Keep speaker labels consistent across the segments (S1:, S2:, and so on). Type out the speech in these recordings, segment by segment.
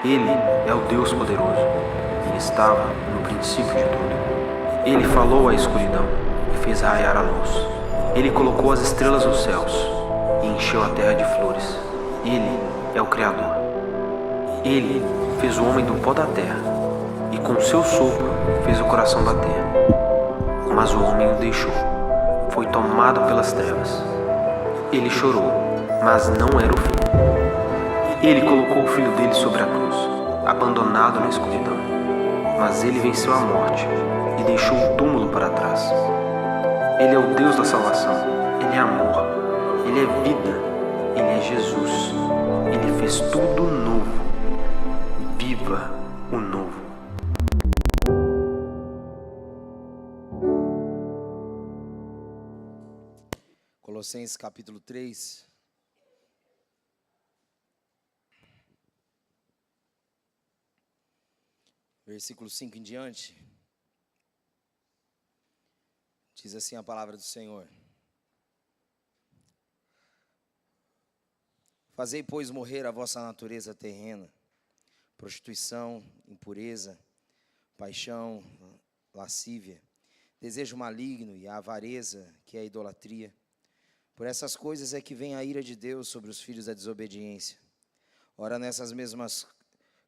S1: Ele é o Deus poderoso. Ele estava no princípio de tudo. Ele falou à escuridão e fez raiar a luz. Ele colocou as estrelas nos céus e encheu a terra de flores. Ele é o Criador. Ele fez o homem do pó da terra e com seu sopro fez o coração bater. Mas o homem o deixou. Foi tomado pelas trevas. Ele chorou, mas não era o fim. Ele colocou o filho dele sobre a cruz, abandonado na escuridão. Mas ele venceu a morte e deixou o túmulo para trás. Ele é o Deus da salvação. Ele é amor. Ele é vida. Ele é Jesus. Ele fez tudo novo. Viva o novo.
S2: Colossenses capítulo 3. Versículo 5 em diante. Diz assim a palavra do Senhor: Fazei, pois, morrer a vossa natureza terrena, prostituição, impureza, paixão, lascívia, desejo maligno e a avareza, que é a idolatria. Por essas coisas é que vem a ira de Deus sobre os filhos da desobediência. Ora, nessas mesmas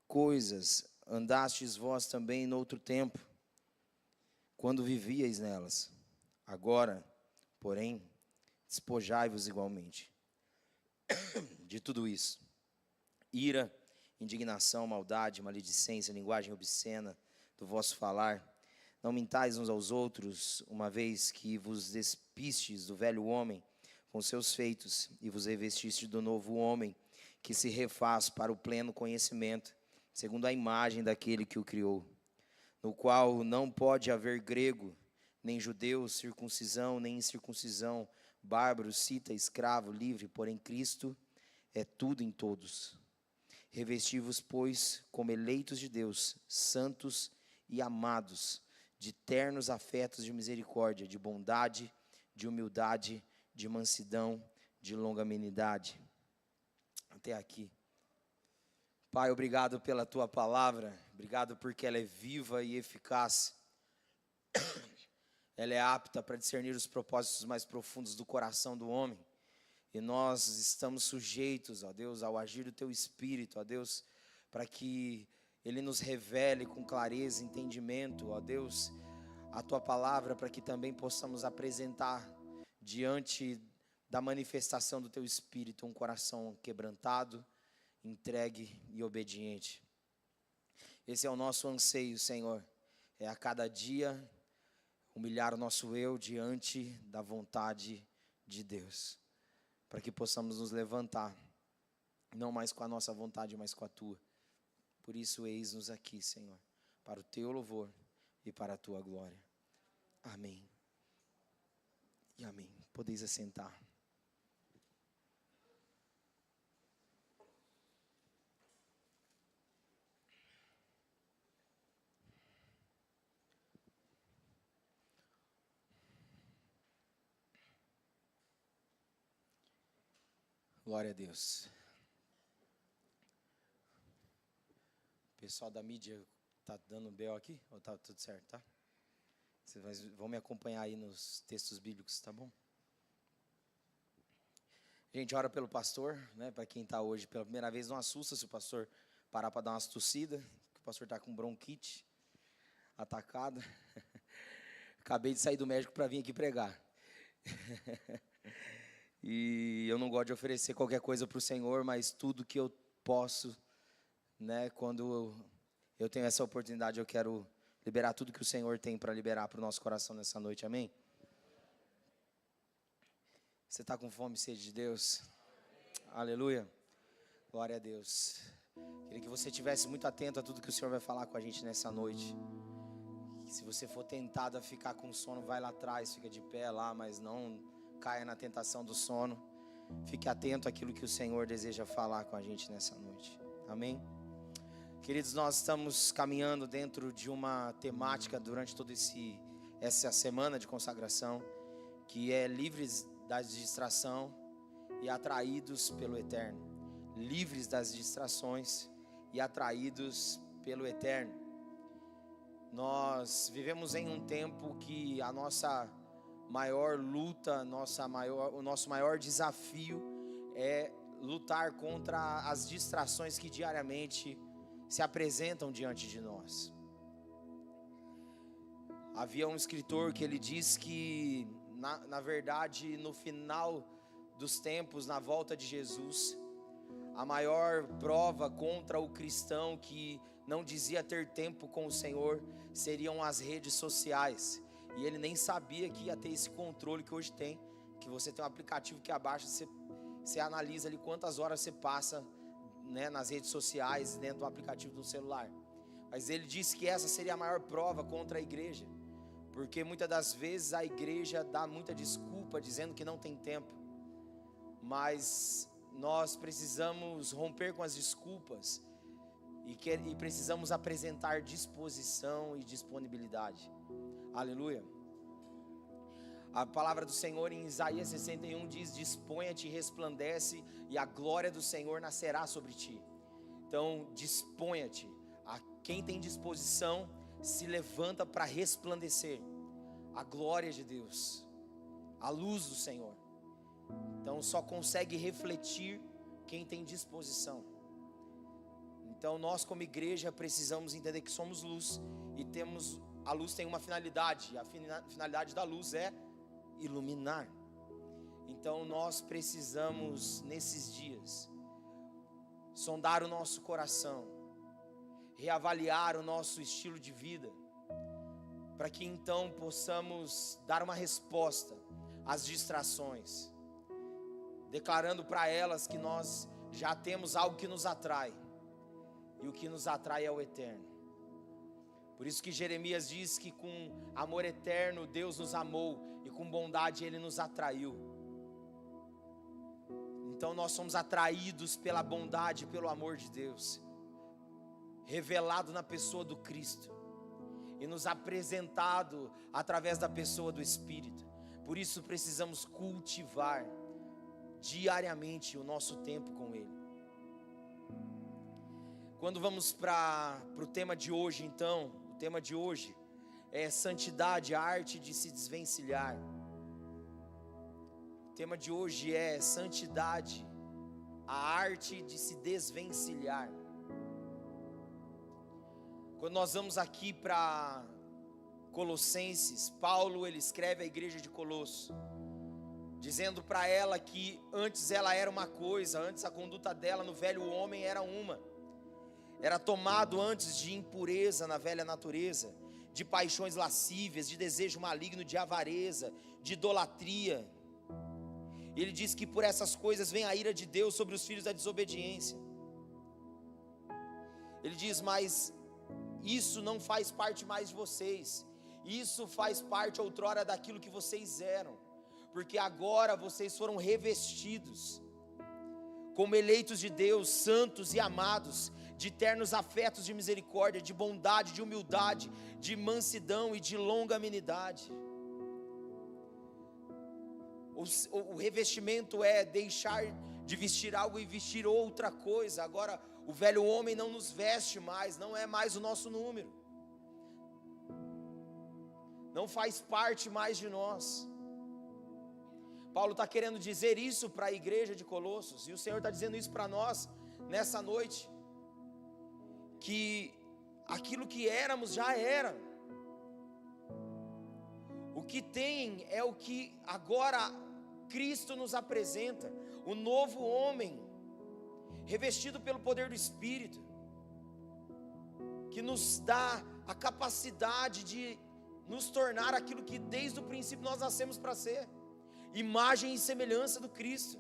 S2: coisas andastes vós também noutro tempo, quando vivíeis nelas. Agora, porém, despojai-vos igualmente de tudo isso: ira, indignação, maldade, maledicência, linguagem obscena do vosso falar. Não mintais uns aos outros, uma vez que vos despistes do velho homem com seus feitos, e vos revestiste do novo homem, que se refaz para o pleno conhecimento, segundo a imagem daquele que o criou, no qual não pode haver grego, nem judeu, circuncisão, nem incircuncisão, bárbaro, cita, escravo, livre, porém Cristo é tudo em todos. Revesti-vos, pois, como eleitos de Deus, santos e amados, de ternos afetos de misericórdia, de bondade, de humildade, de mansidão, de longanimidade. Até aqui. Pai, obrigado pela Tua palavra, obrigado porque ela é viva e eficaz. Ela é apta para discernir os propósitos mais profundos do coração do homem. E nós estamos sujeitos, ó Deus, ao agir do Teu Espírito, ó Deus, para que Ele nos revele com clareza, entendimento, ó Deus, a Tua palavra, para que também possamos apresentar diante da manifestação do Teu Espírito um coração quebrantado, entregue e obediente. Esse é o nosso anseio, Senhor, é a cada dia humilhar o nosso eu diante da vontade de Deus, para que possamos nos levantar, não mais com a nossa vontade, mas com a Tua. Por isso, eis-nos aqui, Senhor, para o Teu louvor e para a Tua glória. Amém. E amém. Podeis assentar. Glória a Deus. O pessoal da mídia está dando BO aqui? Ou está tudo certo, tá? Vocês vão me acompanhar aí nos textos bíblicos, tá bom? Gente, ora pelo pastor, né? Para quem está hoje pela primeira vez, não assusta se o pastor parar para dar umas tossidas, que o pastor está com bronquite atacada. Acabei de sair do médico para vir aqui pregar. E eu não gosto de oferecer qualquer coisa para o Senhor, mas tudo que eu posso, né, quando eu tenho essa oportunidade, eu quero liberar tudo que o Senhor tem para liberar para o nosso coração nessa noite, amém? Você está com fome e sede de Deus? Aleluia, glória a Deus. Queria que você estivesse muito atento a tudo que o Senhor vai falar com a gente nessa noite. Se você for tentado a ficar com sono, vai lá atrás, fica de pé lá, mas não caia na tentação do sono. Fique atento àquilo que o Senhor deseja falar com a gente nessa noite, amém? Queridos, nós estamos caminhando dentro de uma temática durante toda essa semana de consagração, que é livres da distração e atraídos pelo eterno. Livres das distrações e atraídos pelo eterno. Nós vivemos em um tempo que a nossa maior luta, o nosso maior desafio é lutar contra as distrações que diariamente se apresentam diante de nós. Havia um escritor que ele diz que, na verdade, no final dos tempos, na volta de Jesus, a maior prova contra o cristão que não dizia ter tempo com o Senhor seriam as redes sociais. E ele nem sabia que ia ter esse controle que hoje tem, que você tem um aplicativo que abaixa, você analisa ali quantas horas você passa, né, nas redes sociais, dentro do aplicativo do celular. Mas ele disse que essa seria a maior prova contra a igreja, porque muitas das vezes a igreja dá muita desculpa dizendo que não tem tempo, mas nós precisamos romper com as desculpas e precisamos apresentar disposição e disponibilidade. Aleluia. A palavra do Senhor em Isaías 61 diz: disponha-te e resplandece, e a glória do Senhor nascerá sobre ti. Então disponha-te. A quem tem disposição se levanta para resplandecer a glória de Deus, a luz do Senhor. Então só consegue refletir quem tem disposição. Então nós como igreja precisamos entender que somos luz, e a luz tem uma finalidade. A finalidade da luz é iluminar. Então nós precisamos nesses dias sondar o nosso coração, reavaliar o nosso estilo de vida, para que então possamos dar uma resposta às distrações, declarando para elas que nós já temos algo que nos atrai, e o que nos atrai é o eterno. Por isso que Jeremias diz que com amor eterno Deus nos amou, e com bondade Ele nos atraiu. Então nós somos atraídos pela bondade e pelo amor de Deus, revelado na pessoa do Cristo, e nos apresentado através da pessoa do Espírito. Por isso precisamos cultivar diariamente o nosso tempo com Ele. Quando vamos para o tema de hoje, então, o tema de hoje é santidade, a arte de se desvencilhar. O tema de hoje é santidade, a arte de se desvencilhar. Quando nós vamos aqui para Colossenses, Paulo ele escreve à igreja de Colosso, dizendo para ela que antes ela era uma coisa, antes a conduta dela no velho homem era tomado antes de impureza na velha natureza, de paixões lascívias, de desejo maligno, de avareza, de idolatria. Ele diz que por essas coisas vem a ira de Deus sobre os filhos da desobediência. Ele diz: mas isso não faz parte mais de vocês, isso faz parte outrora daquilo que vocês eram, porque agora vocês foram revestidos como eleitos de Deus, santos e amados, de ternos afetos de misericórdia, de bondade, de humildade, de mansidão e de longanimidade. O revestimento é deixar de vestir algo e vestir outra coisa. Agora o velho homem não nos veste mais, não é mais o nosso número, não faz parte mais de nós. Paulo está querendo dizer isso para a igreja de Colossos, e o Senhor está dizendo isso para nós nessa noite, que aquilo que éramos já era. O que tem é o que agora Cristo nos apresenta, o novo homem, revestido pelo poder do Espírito, que nos dá a capacidade de nos tornar aquilo que desde o princípio nós nascemos para ser, imagem e semelhança do Cristo.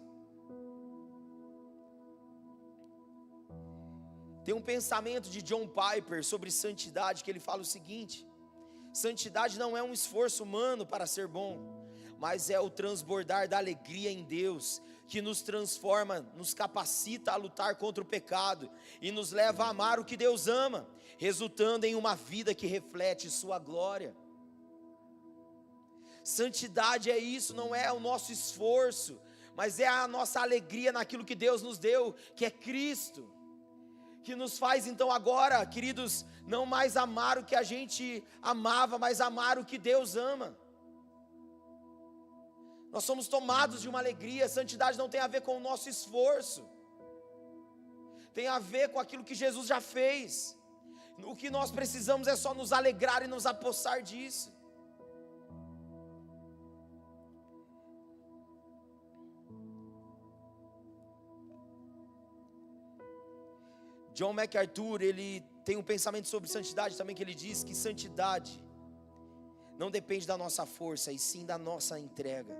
S2: Tem um pensamento de John Piper sobre santidade, que ele fala o seguinte: santidade não é um esforço humano para ser bom, mas é o transbordar da alegria em Deus, que nos transforma, nos capacita a lutar contra o pecado e nos leva a amar o que Deus ama, resultando em uma vida que reflete sua glória. Santidade é isso, não é o nosso esforço, mas é a nossa alegria naquilo que Deus nos deu, que é Cristo, que nos faz então agora, queridos, não mais amar o que a gente amava, mas amar o que Deus ama. Nós somos tomados de uma alegria. Santidade não tem a ver com o nosso esforço, tem a ver com aquilo que Jesus já fez. O que nós precisamos é só nos alegrar e nos apossar disso. John MacArthur, ele tem um pensamento sobre santidade também, que ele diz que santidade não depende da nossa força, e sim da nossa entrega.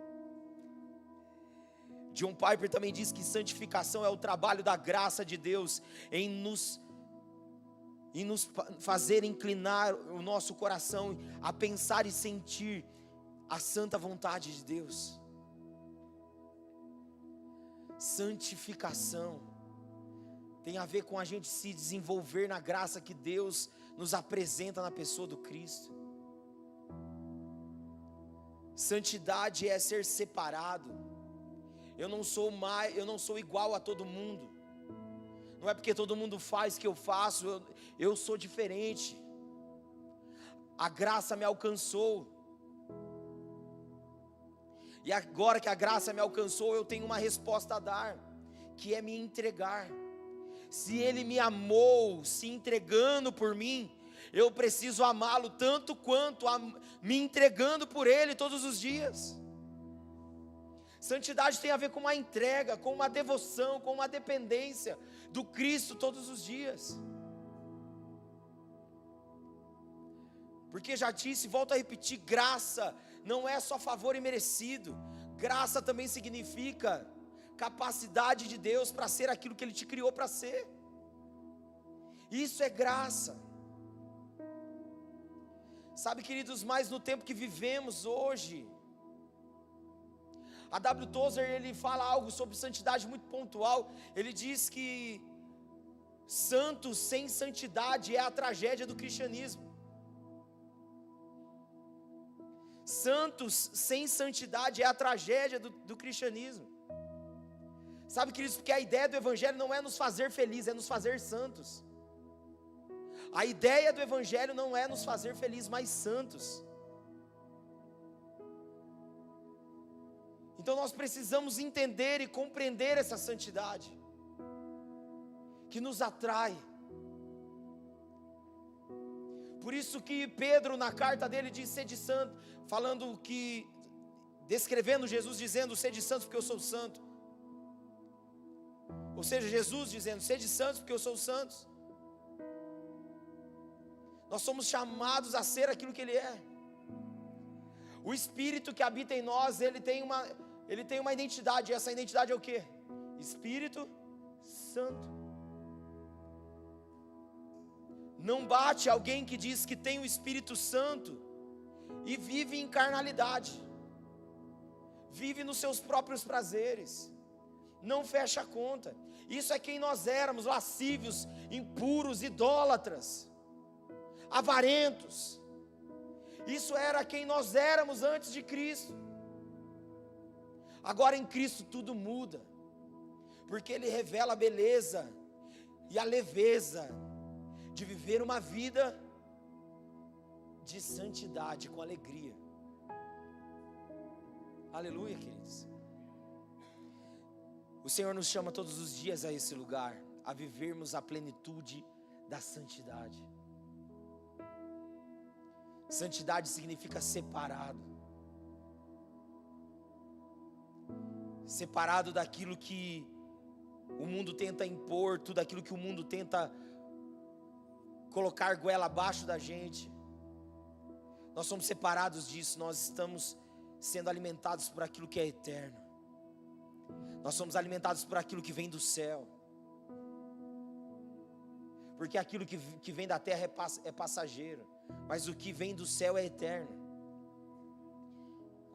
S2: John Piper também diz que santificação é o trabalho da graça de Deus em nos fazer inclinar o nosso coração a pensar e sentir a santa vontade de Deus. Santificação tem a ver com a gente se desenvolver na graça que Deus nos apresenta na pessoa do Cristo. Santidade é ser separado. Eu não sou igual a todo mundo. Não é porque todo mundo faz que eu faço, eu sou diferente. A graça me alcançou. E agora que a graça me alcançou, eu tenho uma resposta a dar, que é me entregar. Se Ele me amou, se entregando por mim, eu preciso amá-lo tanto quanto me entregando por Ele todos os dias. Santidade tem a ver com uma entrega, com uma devoção, com uma dependência do Cristo todos os dias. Porque já disse, volto a repetir, graça não é só favor imerecido. Graça também significa capacidade de Deus para ser aquilo que Ele te criou para ser. Isso é graça. Sabe, queridos, mas no tempo que vivemos hoje, a W. Tozer, ele fala algo sobre santidade muito pontual. Ele diz que santos sem santidade é a tragédia do cristianismo. Santos sem santidade é a tragédia do cristianismo. Sabe, queridos, porque a ideia do Evangelho não é nos fazer felizes, é nos fazer santos. A ideia do Evangelho não é nos fazer felizes, mas santos. Então nós precisamos entender e compreender essa santidade, que nos atrai. Por isso que Pedro, na carta dele, diz: sede santo, falando que, descrevendo Jesus, dizendo: sede santos porque eu sou santo. Ou seja, Jesus dizendo: sede santos porque eu sou santo. Nós somos chamados a ser aquilo que Ele é. O Espírito que habita em nós, ele tem uma identidade. E essa identidade é o quê? Espírito Santo. Não bate alguém que diz que tem o Espírito Santo e vive em carnalidade, vive nos seus próprios prazeres, não fecha a conta. Isso é quem nós éramos: lascívios, impuros, idólatras, avarentos. Isso era quem nós éramos antes de Cristo. Agora em Cristo tudo muda, porque Ele revela a beleza e a leveza de viver uma vida de santidade com alegria. Aleluia, queridos. O Senhor nos chama todos os dias a esse lugar, a vivermos a plenitude da santidade. Santidade significa separado. Separado daquilo que o mundo tenta impor, tudo aquilo que o mundo tenta colocar goela abaixo da gente. Nós somos separados disso, nós estamos sendo alimentados por aquilo que é eterno. Nós somos alimentados por aquilo que vem do céu. Porque aquilo que vem da terra é passageiro, mas o que vem do céu é eterno.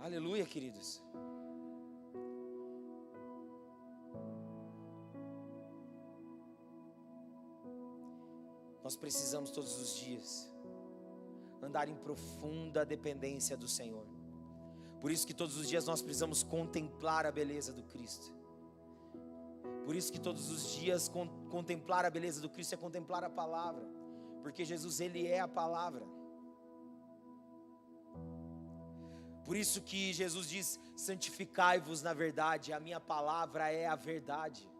S2: Aleluia, queridos. Nós precisamos todos os dias andar em profunda dependência do Senhor. Por isso que todos os dias nós precisamos contemplar a beleza do Cristo. Por isso que todos os dias contemplar a beleza do Cristo é contemplar a palavra, porque Jesus, Ele é a palavra. Por isso que Jesus diz: santificai-vos na verdade, a minha palavra é a verdade.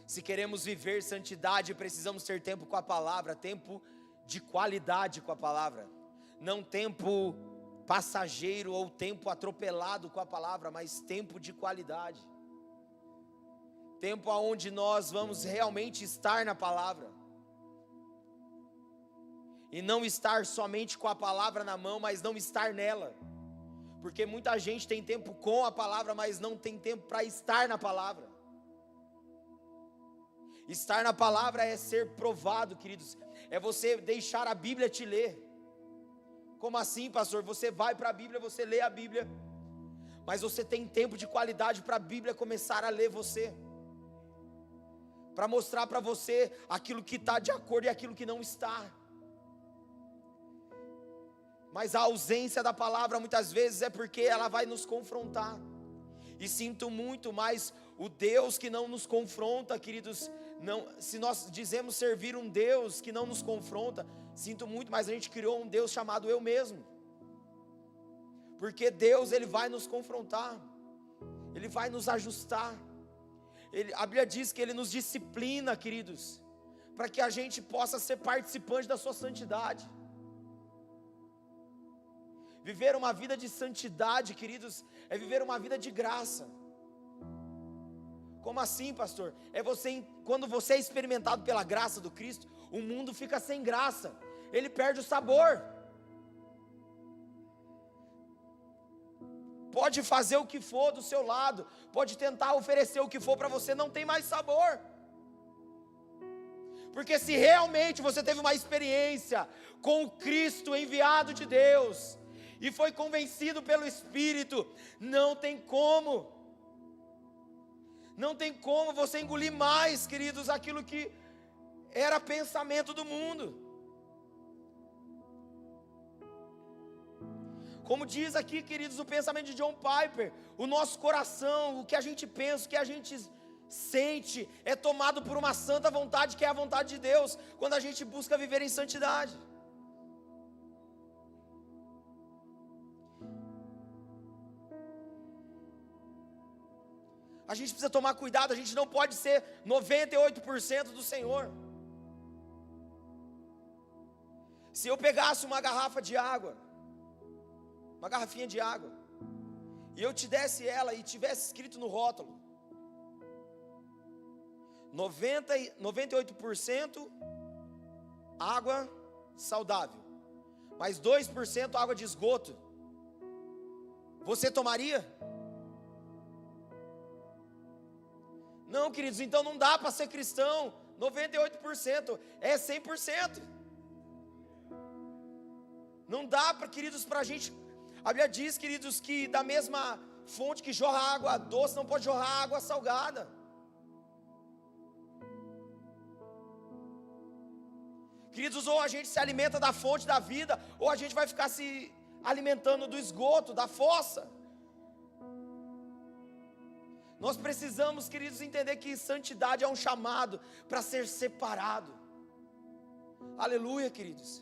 S2: Se queremos viver santidade, precisamos ter tempo com a palavra, tempo de qualidade com a palavra, não tempo passageiro ou tempo atropelado com a palavra, mas tempo de qualidade, tempo onde nós vamos realmente estar na palavra, e não estar somente com a palavra na mão, mas não estar nela, porque muita gente tem tempo com a palavra, mas não tem tempo para estar na palavra. Estar na palavra é ser provado, queridos, é você deixar a Bíblia te ler. Como assim, pastor? Você vai para a Bíblia, você lê a Bíblia, mas você tem tempo de qualidade para a Bíblia começar a ler você, para mostrar para você aquilo que está de acordo e aquilo que não está. Mas a ausência da palavra muitas vezes é porque ela vai nos confrontar. E sinto muito, mas o Deus que não nos confronta, queridos, não, se nós dizemos servir um Deus que não nos confronta, sinto muito, mas a gente criou um Deus chamado eu mesmo. Porque Deus, Ele vai nos confrontar, Ele vai nos ajustar. A Bíblia diz que Ele nos disciplina, queridos, para que a gente possa ser participante da sua santidade. Viver uma vida de santidade, queridos, é viver uma vida de graça. Como assim, pastor? Quando você é experimentado pela graça do Cristo, o mundo fica sem graça, ele perde o sabor. Pode fazer o que for do seu lado, pode tentar oferecer o que for para você, não tem mais sabor. Porque se realmente você teve uma experiência com o Cristo enviado de Deus, e foi convencido pelo Espírito, não tem como você engolir mais, queridos, aquilo que era pensamento do mundo. Como diz aqui, queridos, o pensamento de John Piper, o nosso coração, o que a gente pensa, o que a gente sente, é tomado por uma santa vontade, que é a vontade de Deus, quando a gente busca viver em santidade. A gente precisa tomar cuidado, a gente não pode ser 98% do Senhor. Se eu pegasse uma garrafa de água, uma garrafinha de água, e eu te desse ela e tivesse escrito no rótulo 98% água saudável, mais 2% água de esgoto, você tomaria? Não, queridos, então não dá para ser cristão. 98% é 100%. Não dá para, queridos, para a gente. A Bíblia diz, queridos, que da mesma fonte que jorra água doce, não pode jorrar água salgada. Queridos, ou a gente se alimenta da fonte da vida, ou a gente vai ficar se alimentando do esgoto, da fossa. Nós precisamos, queridos, entender que santidade é um chamado para ser separado. Aleluia, queridos.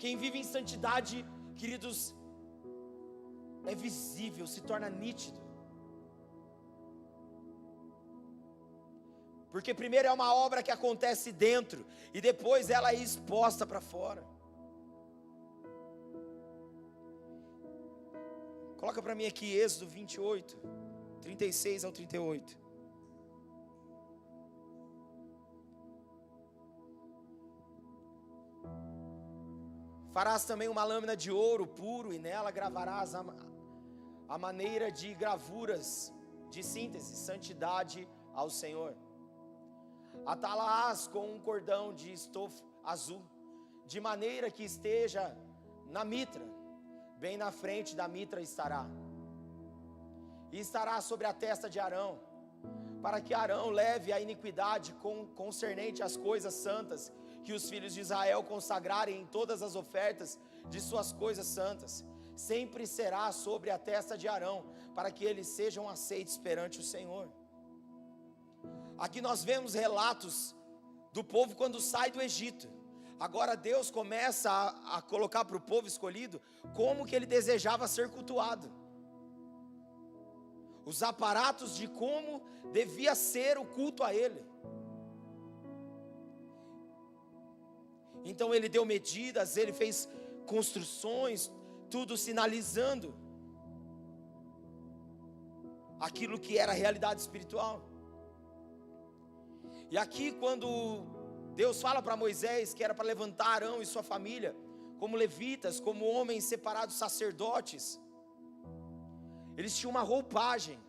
S2: Quem vive em santidade, queridos, é visível, se torna nítido. Porque primeiro é uma obra que acontece dentro, e depois ela é exposta para fora. Coloca para mim aqui Êxodo 28, 36 ao 38. Farás também uma lâmina de ouro puro, e nela gravarás a maneira de gravuras de síntese, santidade ao Senhor. Atá-la-ás com um cordão de estofa azul, de maneira que esteja na mitra. Bem na frente da mitra estará, e estará sobre a testa de Arão, para que Arão leve a iniquidade concernente às coisas santas, que os filhos de Israel consagrarem em todas as ofertas de suas coisas santas. sempre será sobre a testa de Arão, para que eles sejam aceitos perante o Senhor. Aqui nós vemos relatos do povo quando sai do Egito. Agora Deus começa a colocar para o povo escolhido como que ele desejava ser cultuado, os aparatos de como devia ser o culto a ele. Então ele deu medidas, ele fez construções, tudo sinalizando aquilo que era a realidade espiritual. E aqui quando Deus fala para Moisés que era para levantar Arão e sua família como levitas, como homens separados, sacerdotes, eles tinham uma roupagem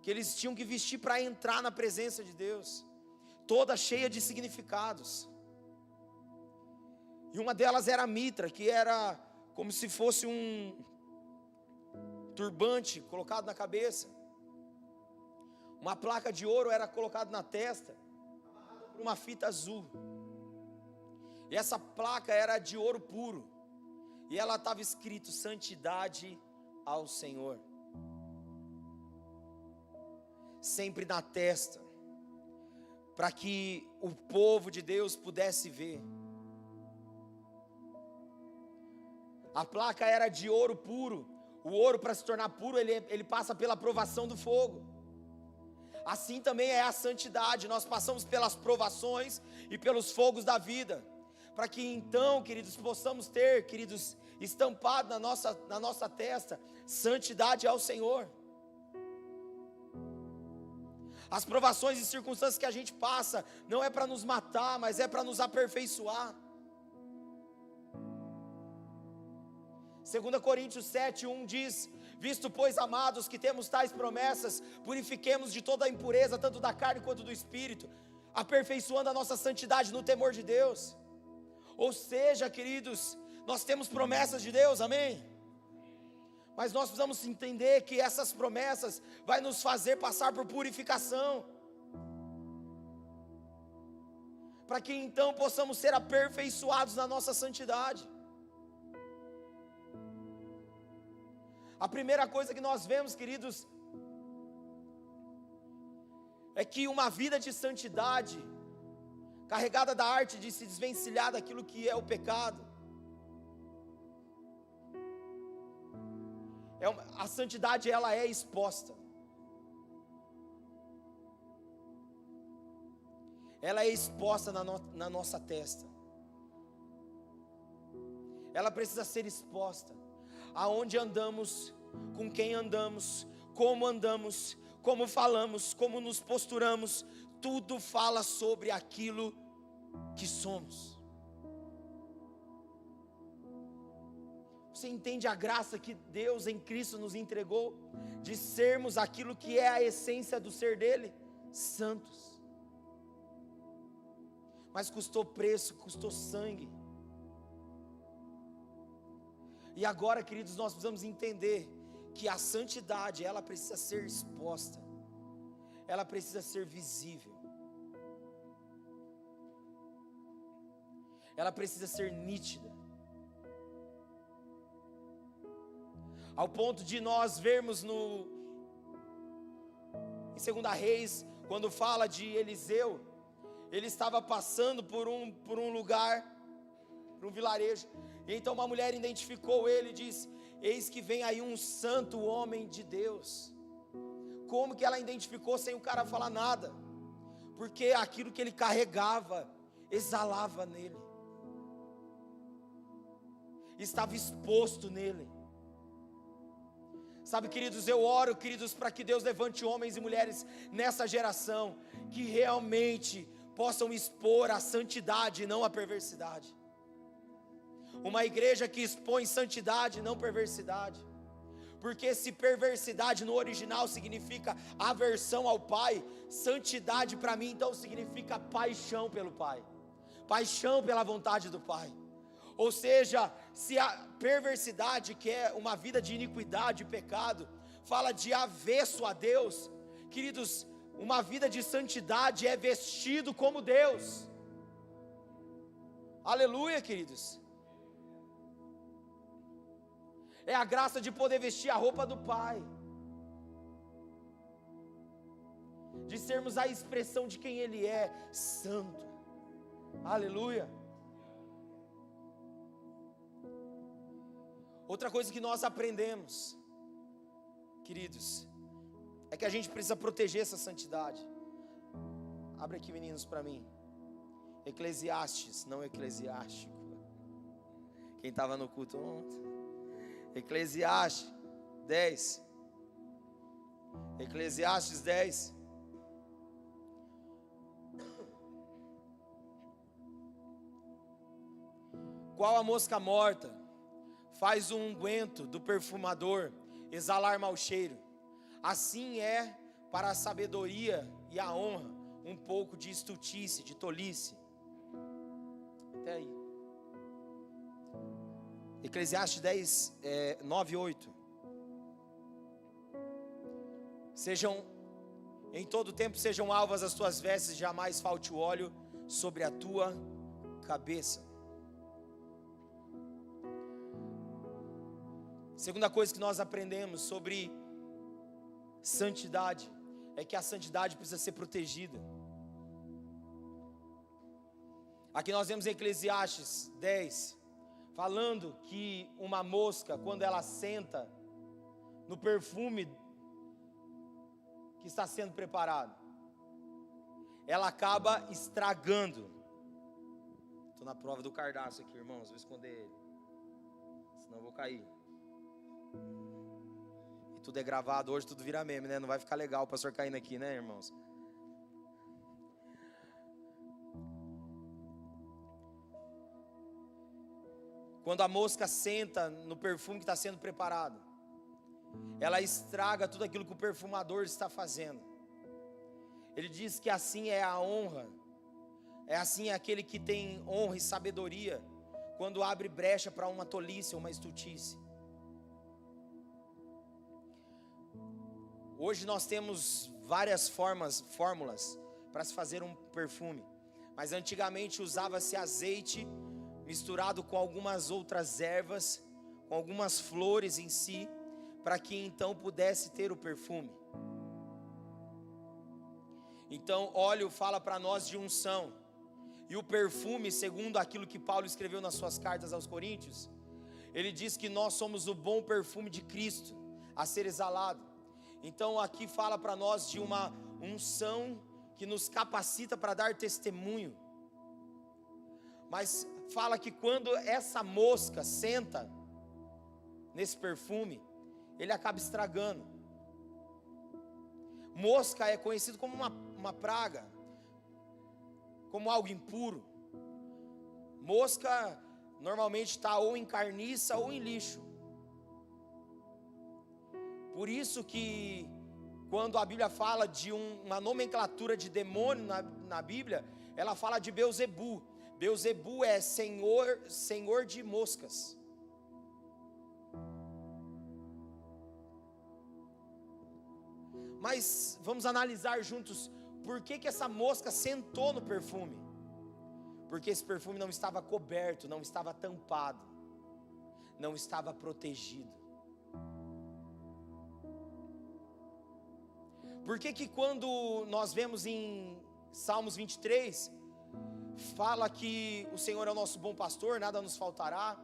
S2: que eles tinham que vestir para entrar na presença de Deus, toda cheia de significados. E uma delas era a mitra, que era como se fosse um turbante colocado na cabeça. Uma placa de ouro era colocada na testa, amarrada por uma fita azul. E essa placa era de ouro puro. E ela estava escrito: santidade ao Senhor. Sempre na testa, para que o povo de Deus pudesse ver. A placa era de ouro puro. O ouro, para se tornar puro, ele passa pela provação do fogo. Assim também é a santidade. Nós passamos pelas provações e pelos fogos da vida, para que então, queridos, possamos ter, queridos, estampado na nossa testa, santidade ao Senhor. As provações e circunstâncias que a gente passa, não é para nos matar, mas é para nos aperfeiçoar. 2 Coríntios 7:1 diz: visto pois, amados, que temos tais promessas, purifiquemos de toda a impureza, tanto da carne quanto do espírito, aperfeiçoando a nossa santidade no temor de Deus. Ou seja, queridos, nós temos promessas de Deus, amém? Mas nós precisamos entender que essas promessas vai nos fazer passar por purificação, para que então possamos ser aperfeiçoados na nossa santidade. A primeira coisa que nós vemos, queridos, é que uma vida de santidade, carregada da arte de se desvencilhar daquilo que é o pecado, a santidade ela é exposta. Ela é exposta na nossa testa. Ela precisa ser exposta. Aonde andamos, com quem andamos, como falamos, como nos posturamos, tudo fala sobre aquilo que somos. Você entende a graça que Deus em Cristo nos entregou, de sermos aquilo que é a essência do ser dele? Santos. Mas custou preço, custou sangue. E agora, queridos, nós precisamos entender que a santidade, ela precisa ser exposta, ela precisa ser visível, ela precisa ser nítida, ao ponto de nós vermos em 2 Reis, quando fala de Eliseu, ele estava passando por um lugar, por um vilarejo, e então uma mulher identificou ele e disse: eis que vem aí um santo homem de Deus. Como que ela identificou sem o cara falar nada? Porque aquilo que ele carregava, exalava nele, estava exposto nele. Sabe, queridos, eu oro, queridos, para que Deus levante homens e mulheres nessa geração, que realmente possam expor a santidade e não a perversidade. Uma igreja que expõe santidade e não perversidade. Porque se perversidade no original significa aversão ao Pai, santidade para mim então significa paixão pelo Pai, paixão pela vontade do Pai. Ou seja, se a perversidade, que é uma vida de iniquidade e pecado, fala de avesso a Deus, queridos, uma vida de santidade é vestido como Deus. Aleluia, queridos. É a graça de poder vestir a roupa do Pai, de sermos a expressão de quem Ele é, santo. Aleluia. Outra coisa que nós aprendemos, queridos, é que a gente precisa proteger essa santidade. Abre aqui, meninos, para mim. Eclesiastes, não eclesiástico. Quem estava no culto ontem. Eclesiastes 10. Eclesiastes 10. Qual a mosca morta faz o unguento do perfumador exalar mau cheiro, assim é para a sabedoria e a honra um pouco de estultice, de tolice. Até aí. Eclesiastes 10, 9 e 8. Em todo tempo sejam alvas as tuas vestes, jamais falte o óleo sobre a tua cabeça. Segunda coisa que nós aprendemos sobre santidade é que a santidade precisa ser protegida. Aqui nós vemos em Eclesiastes 10, falando que uma mosca, quando ela senta no perfume que está sendo preparado, ela acaba estragando. Estou na prova do cardápio aqui, irmãos, vou esconder ele, senão eu vou cair. E tudo é gravado hoje, tudo vira meme, né? Não vai ficar legal o pastor caindo aqui, né, irmãos? Quando a mosca senta no perfume que está sendo preparado, ela estraga tudo aquilo que o perfumador está fazendo. Ele diz que assim é a honra, é assim aquele que tem honra e sabedoria, quando abre brecha para uma tolice ou uma estultice. Hoje nós temos várias fórmulas para se fazer um perfume, mas antigamente usava-se azeite misturado com algumas outras ervas, com algumas flores em si, para que então pudesse ter o perfume. Então óleo fala para nós de unção, e o perfume, segundo aquilo que Paulo escreveu nas suas cartas aos Coríntios, ele diz que nós somos o bom perfume de Cristo a ser exalado. Então aqui fala para nós de uma unção que nos capacita para dar testemunho. Mas fala que quando essa mosca senta nesse perfume, ele acaba estragando. Mosca é conhecido como uma praga, como algo impuro. Mosca normalmente está ou em carniça ou em lixo. Por isso que quando a Bíblia fala de uma nomenclatura de demônio na Bíblia, ela fala de Beelzebu. Beelzebu é senhor de moscas. Mas vamos analisar juntos por que essa mosca sentou no perfume. Porque esse perfume não estava coberto, não estava tampado, não estava protegido. Por que quando nós vemos em Salmos 23, fala que o Senhor é o nosso bom pastor, nada nos faltará,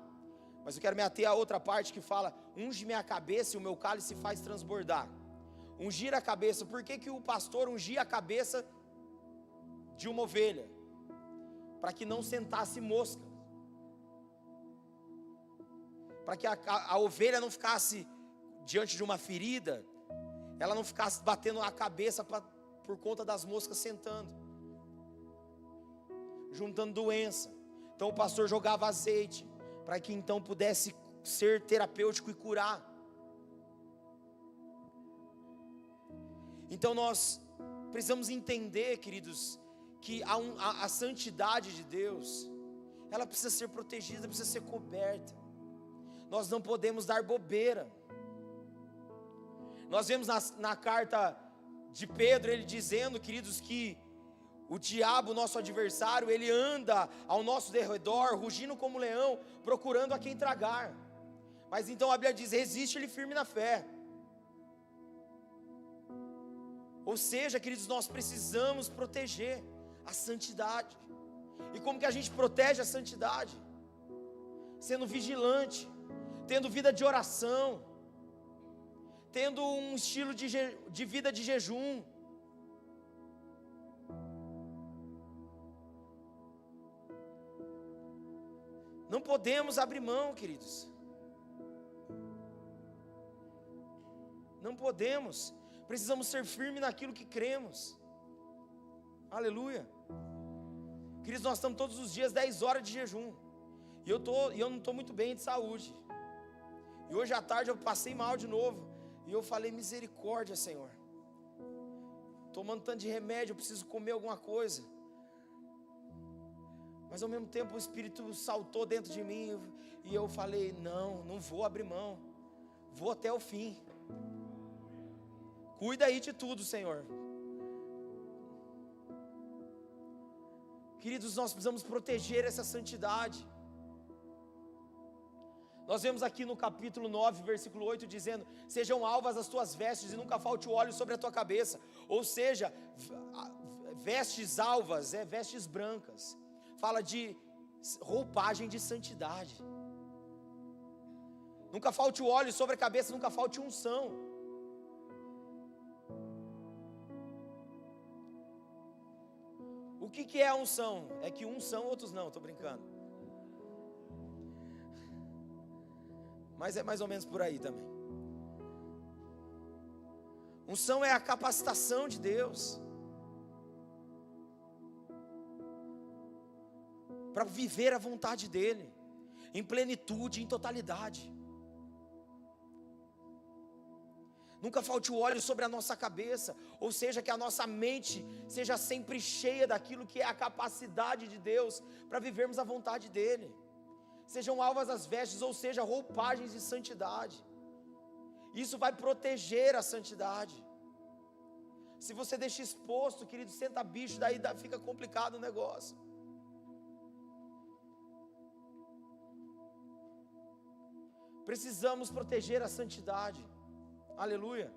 S2: mas eu quero me ater a outra parte que fala: unge minha cabeça e o meu cálice faz transbordar. Ungir a cabeça, por que o pastor ungia a cabeça de uma ovelha? Para que não sentasse mosca, para que a ovelha não ficasse diante de uma ferida, ela não ficasse batendo a cabeça por conta das moscas sentando, juntando doença. Então o pastor jogava azeite, para que então pudesse ser terapêutico e curar. Então nós precisamos entender, queridos, que a santidade de Deus, ela precisa ser protegida, precisa ser coberta. Nós não podemos dar bobeira. Nós vemos na carta de Pedro, ele dizendo, queridos, que o diabo, nosso adversário, ele anda ao nosso derredor, rugindo como leão, procurando a quem tragar. Mas então a Bíblia diz: resiste-lhe firme na fé. Ou seja, queridos, nós precisamos proteger a santidade. E como que a gente protege a santidade? Sendo vigilante, tendo vida de oração, tendo um estilo de vida de jejum. Não podemos abrir mão, queridos. Não podemos. Precisamos ser firmes naquilo que cremos. Aleluia. Queridos, nós estamos todos os dias 10 horas de jejum. E eu não estou muito bem de saúde. E hoje à tarde eu passei mal de novo. E eu falei: misericórdia, Senhor. Tomando tanto de remédio, eu preciso comer alguma coisa. Mas ao mesmo tempo o Espírito saltou dentro de mim. E eu falei: não vou abrir mão. Vou até o fim. Cuida aí de tudo, Senhor. Queridos, nós precisamos proteger essa santidade. Nós vemos aqui no capítulo 9, versículo 8, dizendo: sejam alvas as tuas vestes e nunca falte o óleo sobre a tua cabeça. Ou seja, vestes alvas, vestes brancas. Fala de roupagem de santidade. Nunca falte o óleo sobre a cabeça, nunca falte unção. O que é a unção? É que uns são, outros não, estou brincando. Mas é mais ou menos por aí também. Unção é a capacitação de Deus para viver a vontade dEle, em plenitude, em totalidade. Nunca falte o óleo sobre a nossa cabeça, ou seja, que a nossa mente seja sempre cheia daquilo que é a capacidade de Deus para vivermos a vontade dEle. Sejam alvas as vestes, ou seja, roupagens de santidade. Isso vai proteger a santidade. Se você deixa exposto, querido, senta bicho, daí fica complicado o negócio. Precisamos proteger a santidade. Aleluia.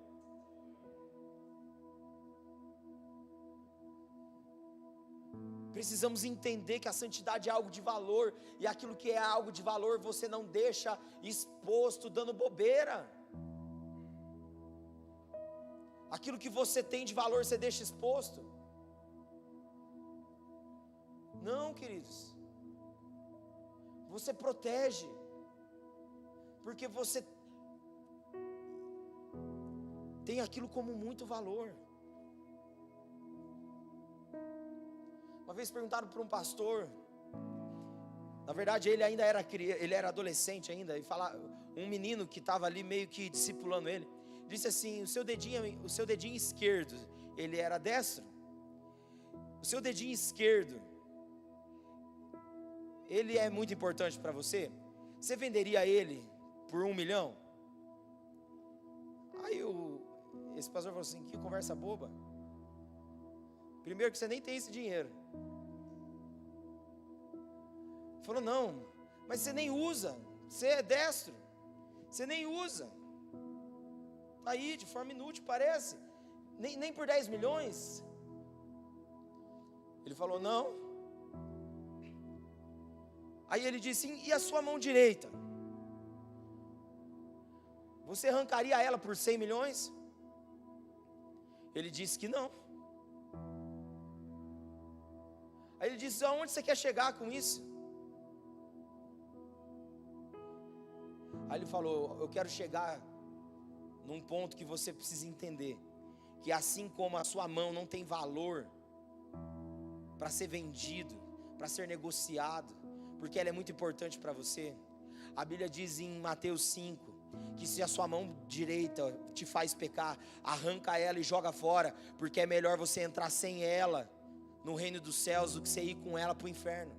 S2: Precisamos entender que a santidade é algo de valor, e aquilo que é algo de valor você não deixa exposto, dando bobeira. Aquilo que você tem de valor você deixa exposto? Não, queridos. Você protege, porque você tem aquilo como muito valor. Uma vez perguntaram para um pastor, na verdade ele ainda era criança, ele era adolescente ainda, e um menino que estava ali meio que discipulando ele, disse assim: o seu dedinho esquerdo, ele era destro, o seu dedinho esquerdo, ele é muito importante para você? Você venderia ele por 1 milhão? Aí esse pastor falou assim: que conversa boba. Primeiro que você nem tem esse dinheiro. Ele falou: não, mas você nem usa. Você é destro, você nem usa. Aí de forma inútil parece. Nem por 10 milhões. Ele falou: não. Aí ele disse: e a sua mão direita? Você arrancaria ela por 100 milhões? Ele disse que não. Aí ele disse: aonde você quer chegar com isso? Aí ele falou: eu quero chegar num ponto que você precisa entender, que assim como a sua mão não tem valor para ser vendido, para ser negociado, porque ela é muito importante para você. A Bíblia diz em Mateus 5, que se a sua mão direita te faz pecar, arranca ela e joga fora, porque é melhor você entrar sem ela no reino dos céus do que você ir com ela para o inferno.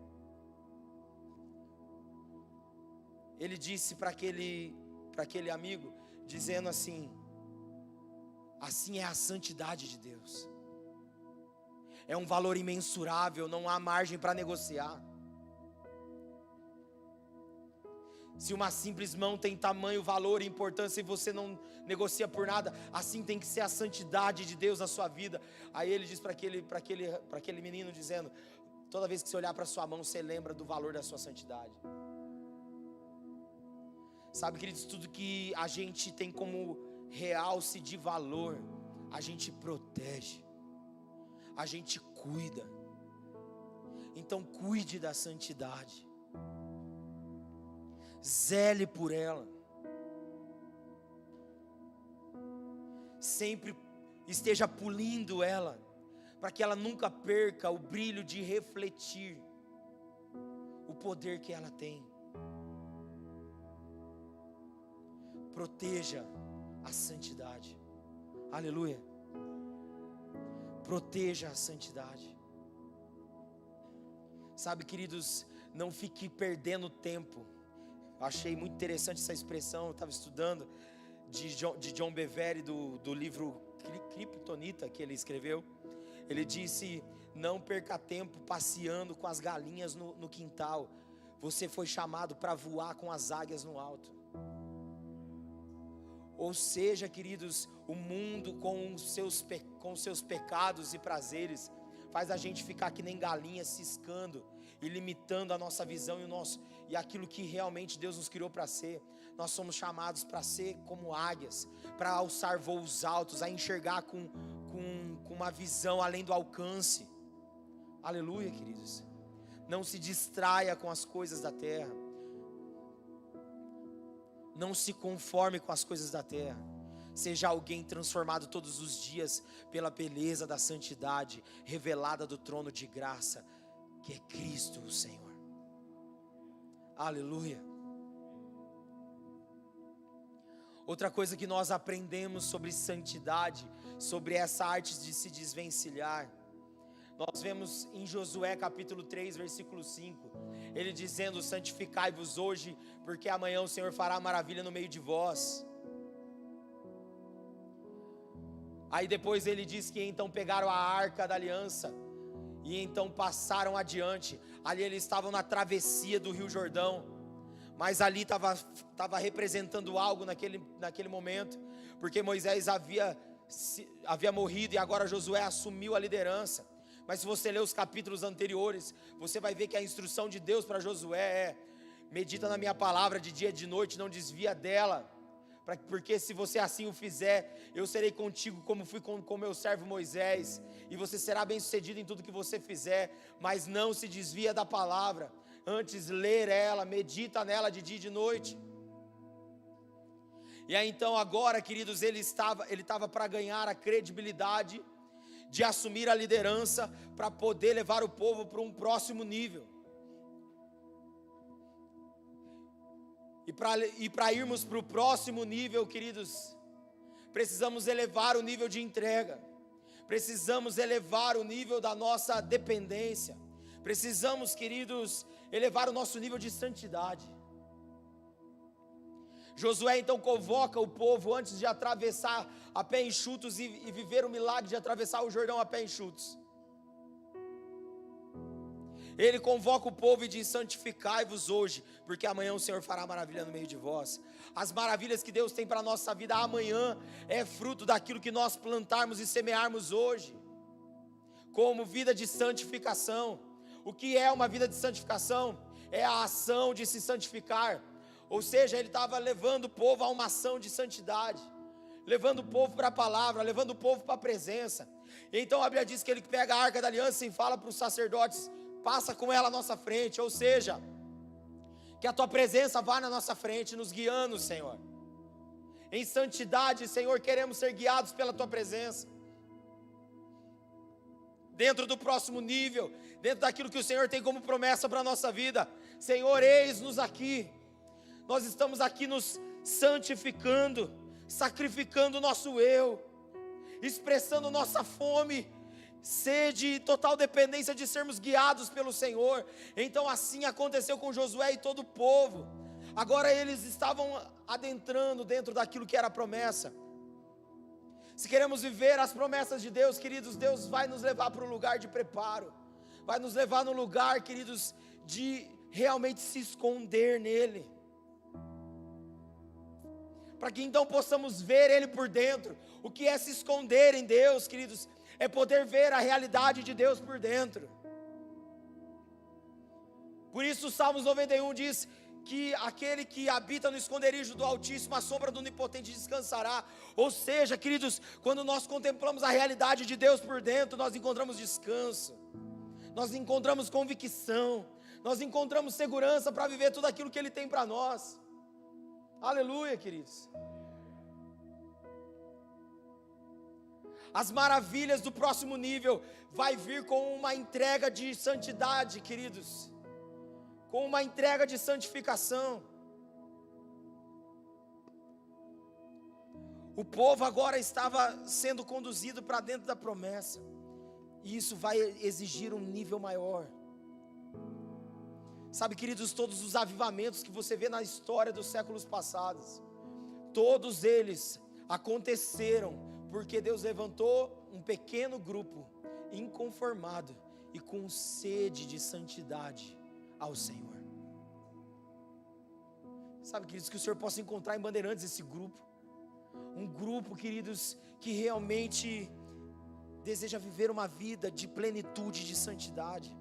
S2: Ele disse para aquele amigo, dizendo assim: assim é a santidade de Deus, é um valor imensurável, não há margem para negociar. Se uma simples mão tem tamanho valor e importância e você não negocia por nada, assim tem que ser a santidade de Deus na sua vida. Aí ele diz para aquele menino, dizendo: toda vez que você olhar para sua mão, você lembra do valor da sua santidade. Sabe, queridos, tudo que a gente tem como realce de valor, a gente protege, a gente cuida. Então cuide da santidade, zele por ela, sempre esteja polindo ela, para que ela nunca perca o brilho de refletir o poder que ela tem. Proteja a santidade, aleluia, proteja a santidade. Sabe, queridos, não fique perdendo tempo. Achei muito interessante essa expressão, eu estava estudando de John Bevere, do livro Kryptonita que ele escreveu. Ele disse: não perca tempo passeando com as galinhas no quintal, você foi chamado para voar com as águias no alto. Ou seja, queridos, o mundo com os seus pecados e prazeres faz a gente ficar que nem galinha, ciscando e limitando a nossa visão e aquilo que realmente Deus nos criou para ser. Nós somos chamados para ser como águias, para alçar voos altos, a enxergar com uma visão além do alcance. Aleluia, queridos. Não se distraia com as coisas da terra. Não se conforme com as coisas da terra. Seja alguém transformado todos os dias pela beleza da santidade revelada do trono de graça, que é Cristo o Senhor. Aleluia. Outra coisa que nós aprendemos sobre santidade, sobre essa arte de se desvencilhar, nós vemos em Josué capítulo 3, versículo 5, ele dizendo: santificai-vos hoje, porque amanhã o Senhor fará maravilha no meio de vós. Aí depois ele diz que então pegaram a arca da aliança e então passaram adiante. Ali eles estavam na travessia do Rio Jordão, mas ali estava representando algo naquele momento, porque Moisés havia morrido e agora Josué assumiu a liderança. Mas se você ler os capítulos anteriores, você vai ver que a instrução de Deus para Josué é: medita na minha palavra de dia e de noite, não desvia dela, porque se você assim o fizer, eu serei contigo como fui com meu servo Moisés, e você será bem sucedido em tudo que você fizer. Mas não se desvia da palavra, antes ler ela, medita nela de dia e de noite. E aí então agora, queridos, ele estava para ganhar a credibilidade de assumir a liderança, para poder levar o povo para um próximo nível. E para irmos para o próximo nível, queridos, precisamos elevar o nível de entrega, precisamos elevar o nível da nossa dependência, precisamos, queridos, elevar o nosso nível de santidade. Josué então convoca o povo antes de atravessar a pé enxutos e viver o milagre de atravessar o Jordão a pé enxutos. Ele convoca o povo e diz: santificai-vos hoje, porque amanhã o Senhor fará maravilha no meio de vós. As maravilhas que Deus tem para a nossa vida amanhã é fruto daquilo que nós plantarmos e semearmos hoje, como vida de santificação. O que é uma vida de santificação? É a ação de se santificar. Ou seja, ele estava levando o povo a uma ação de santidade, levando o povo para a palavra, levando o povo para a presença. E então a Bíblia diz que ele pega a arca da aliança e fala para os sacerdotes: passa com ela à nossa frente. Ou seja, que a tua presença vá na nossa frente, nos guiando, Senhor. Em santidade, Senhor, queremos ser guiados pela tua presença, dentro do próximo nível, dentro daquilo que o Senhor tem como promessa para a nossa vida. Senhor, eis-nos aqui. Nós estamos aqui nos santificando, sacrificando o nosso eu, expressando nossa fome, sede e total dependência de sermos guiados pelo Senhor. Então assim aconteceu com Josué e todo o povo. Agora eles estavam adentrando dentro daquilo que era a promessa. Se queremos viver as promessas de Deus, queridos, Deus vai nos levar para o lugar de preparo, vai nos levar no lugar, queridos, de realmente se esconder nele. para que então possamos ver Ele por dentro. O que é se esconder em Deus, queridos, é poder ver a realidade de Deus por dentro. Por isso o Salmos 91 diz que aquele que habita no esconderijo do Altíssimo, a sombra do Onipotente descansará. Ou seja, queridos, quando nós contemplamos a realidade de Deus por dentro, nós encontramos descanso, nós encontramos convicção, nós encontramos segurança para viver tudo aquilo que Ele tem para nós. Aleluia, queridos. As maravilhas do próximo nível vai vir com uma entrega de santidade, queridos, com uma entrega de santificação. O povo agora estava sendo conduzido para dentro da promessa, e isso vai exigir um nível maior. Sabe, queridos, todos os avivamentos que você vê na história dos séculos passados, todos eles aconteceram porque Deus levantou um pequeno grupo inconformado e com sede de santidade ao Senhor. Sabe, queridos, que o Senhor possa encontrar em Bandeirantes esse grupo, um grupo, queridos, que realmente deseja viver uma vida de plenitude, de santidade.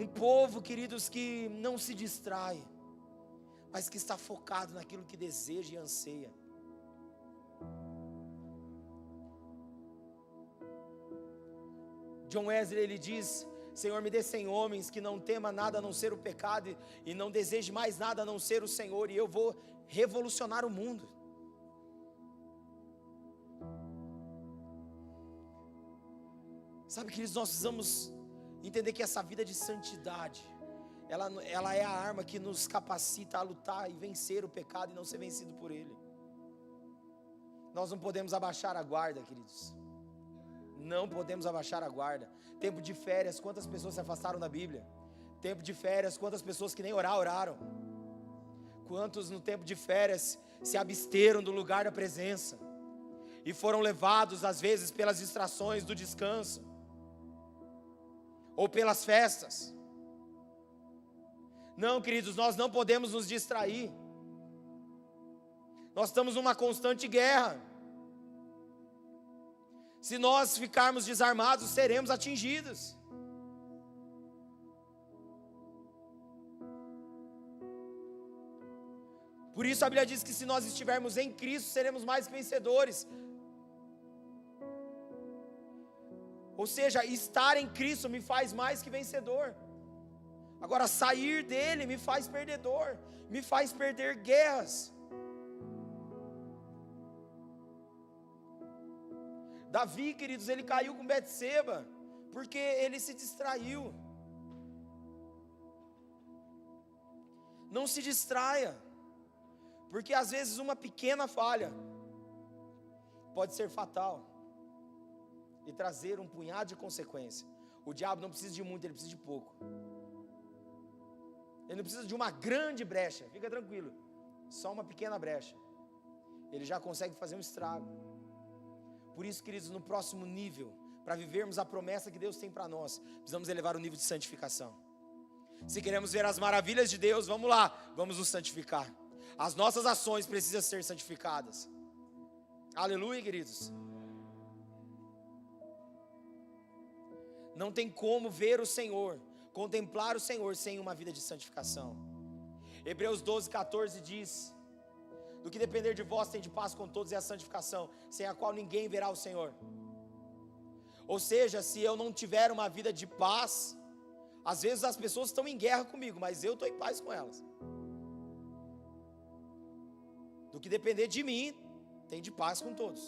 S2: Um povo, queridos, que não se distrai, mas que está focado naquilo que deseja e anseia. John Wesley, ele diz: Senhor, me dê 100 homens que não tema nada a não ser o pecado e não deseje mais nada a não ser o Senhor, e eu vou revolucionar o mundo. Sabe, queridos, nós precisamos entender que essa vida de santidade, ela é a arma que nos capacita a lutar e vencer o pecado e não ser vencido por ele. Nós não podemos abaixar a guarda, queridos. Não podemos abaixar a guarda. Tempo de férias, quantas pessoas se afastaram da Bíblia? Tempo de férias, quantas pessoas que nem oraram? Quantos no tempo de férias se absteram do lugar da presença e foram levados às vezes pelas distrações do descanso ou pelas festas? Não, queridos, nós não podemos nos distrair. Nós estamos numa constante guerra. Se nós ficarmos desarmados, seremos atingidos. Por isso a Bíblia diz que se nós estivermos em Cristo, seremos mais que vencedores. Ou seja, estar em Cristo me faz mais que vencedor. Agora, sair dele me faz perdedor, me faz perder guerras. Davi, queridos, ele caiu com Betseba, porque ele se distraiu. Não se distraia, porque às vezes uma pequena falha pode ser fatal e trazer um punhado de consequência. O diabo não precisa de muito, ele precisa de pouco. Ele não precisa de uma grande brecha, fica tranquilo. Só uma pequena brecha, ele já consegue fazer um estrago. Por isso, queridos, no próximo nível, para vivermos a promessa que Deus tem para nós, precisamos elevar o nível de santificação. Se queremos ver as maravilhas de Deus, vamos lá, vamos nos santificar. As nossas ações precisam ser santificadas. Aleluia, queridos. Não tem como ver o Senhor, contemplar o Senhor sem uma vida de santificação. Hebreus 12:14 diz: do que depender de vós tem de paz com todos é a santificação, sem a qual ninguém verá o Senhor. Ou seja, se eu não tiver uma vida de paz, às vezes as pessoas estão em guerra comigo, mas eu estou em paz com elas. Do que depender de mim, tem de paz com todos.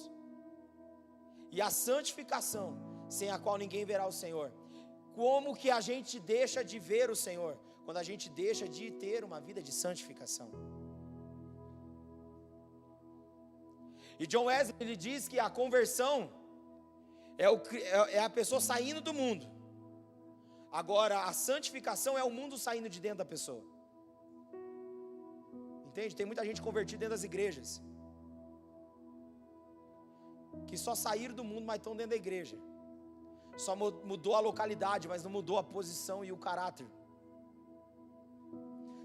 S2: E a santificação, sem a qual ninguém verá o Senhor. Como que a gente deixa de ver o Senhor? Quando a gente deixa de ter uma vida de santificação. E John Wesley, ele diz que a conversão é a pessoa saindo do mundo. Agora, a santificação é o mundo saindo de dentro da pessoa. Entende? Tem muita gente convertida dentro das igrejas, que só saíram do mundo, mas estão dentro da igreja. Só mudou a localidade, mas não mudou a posição e o caráter.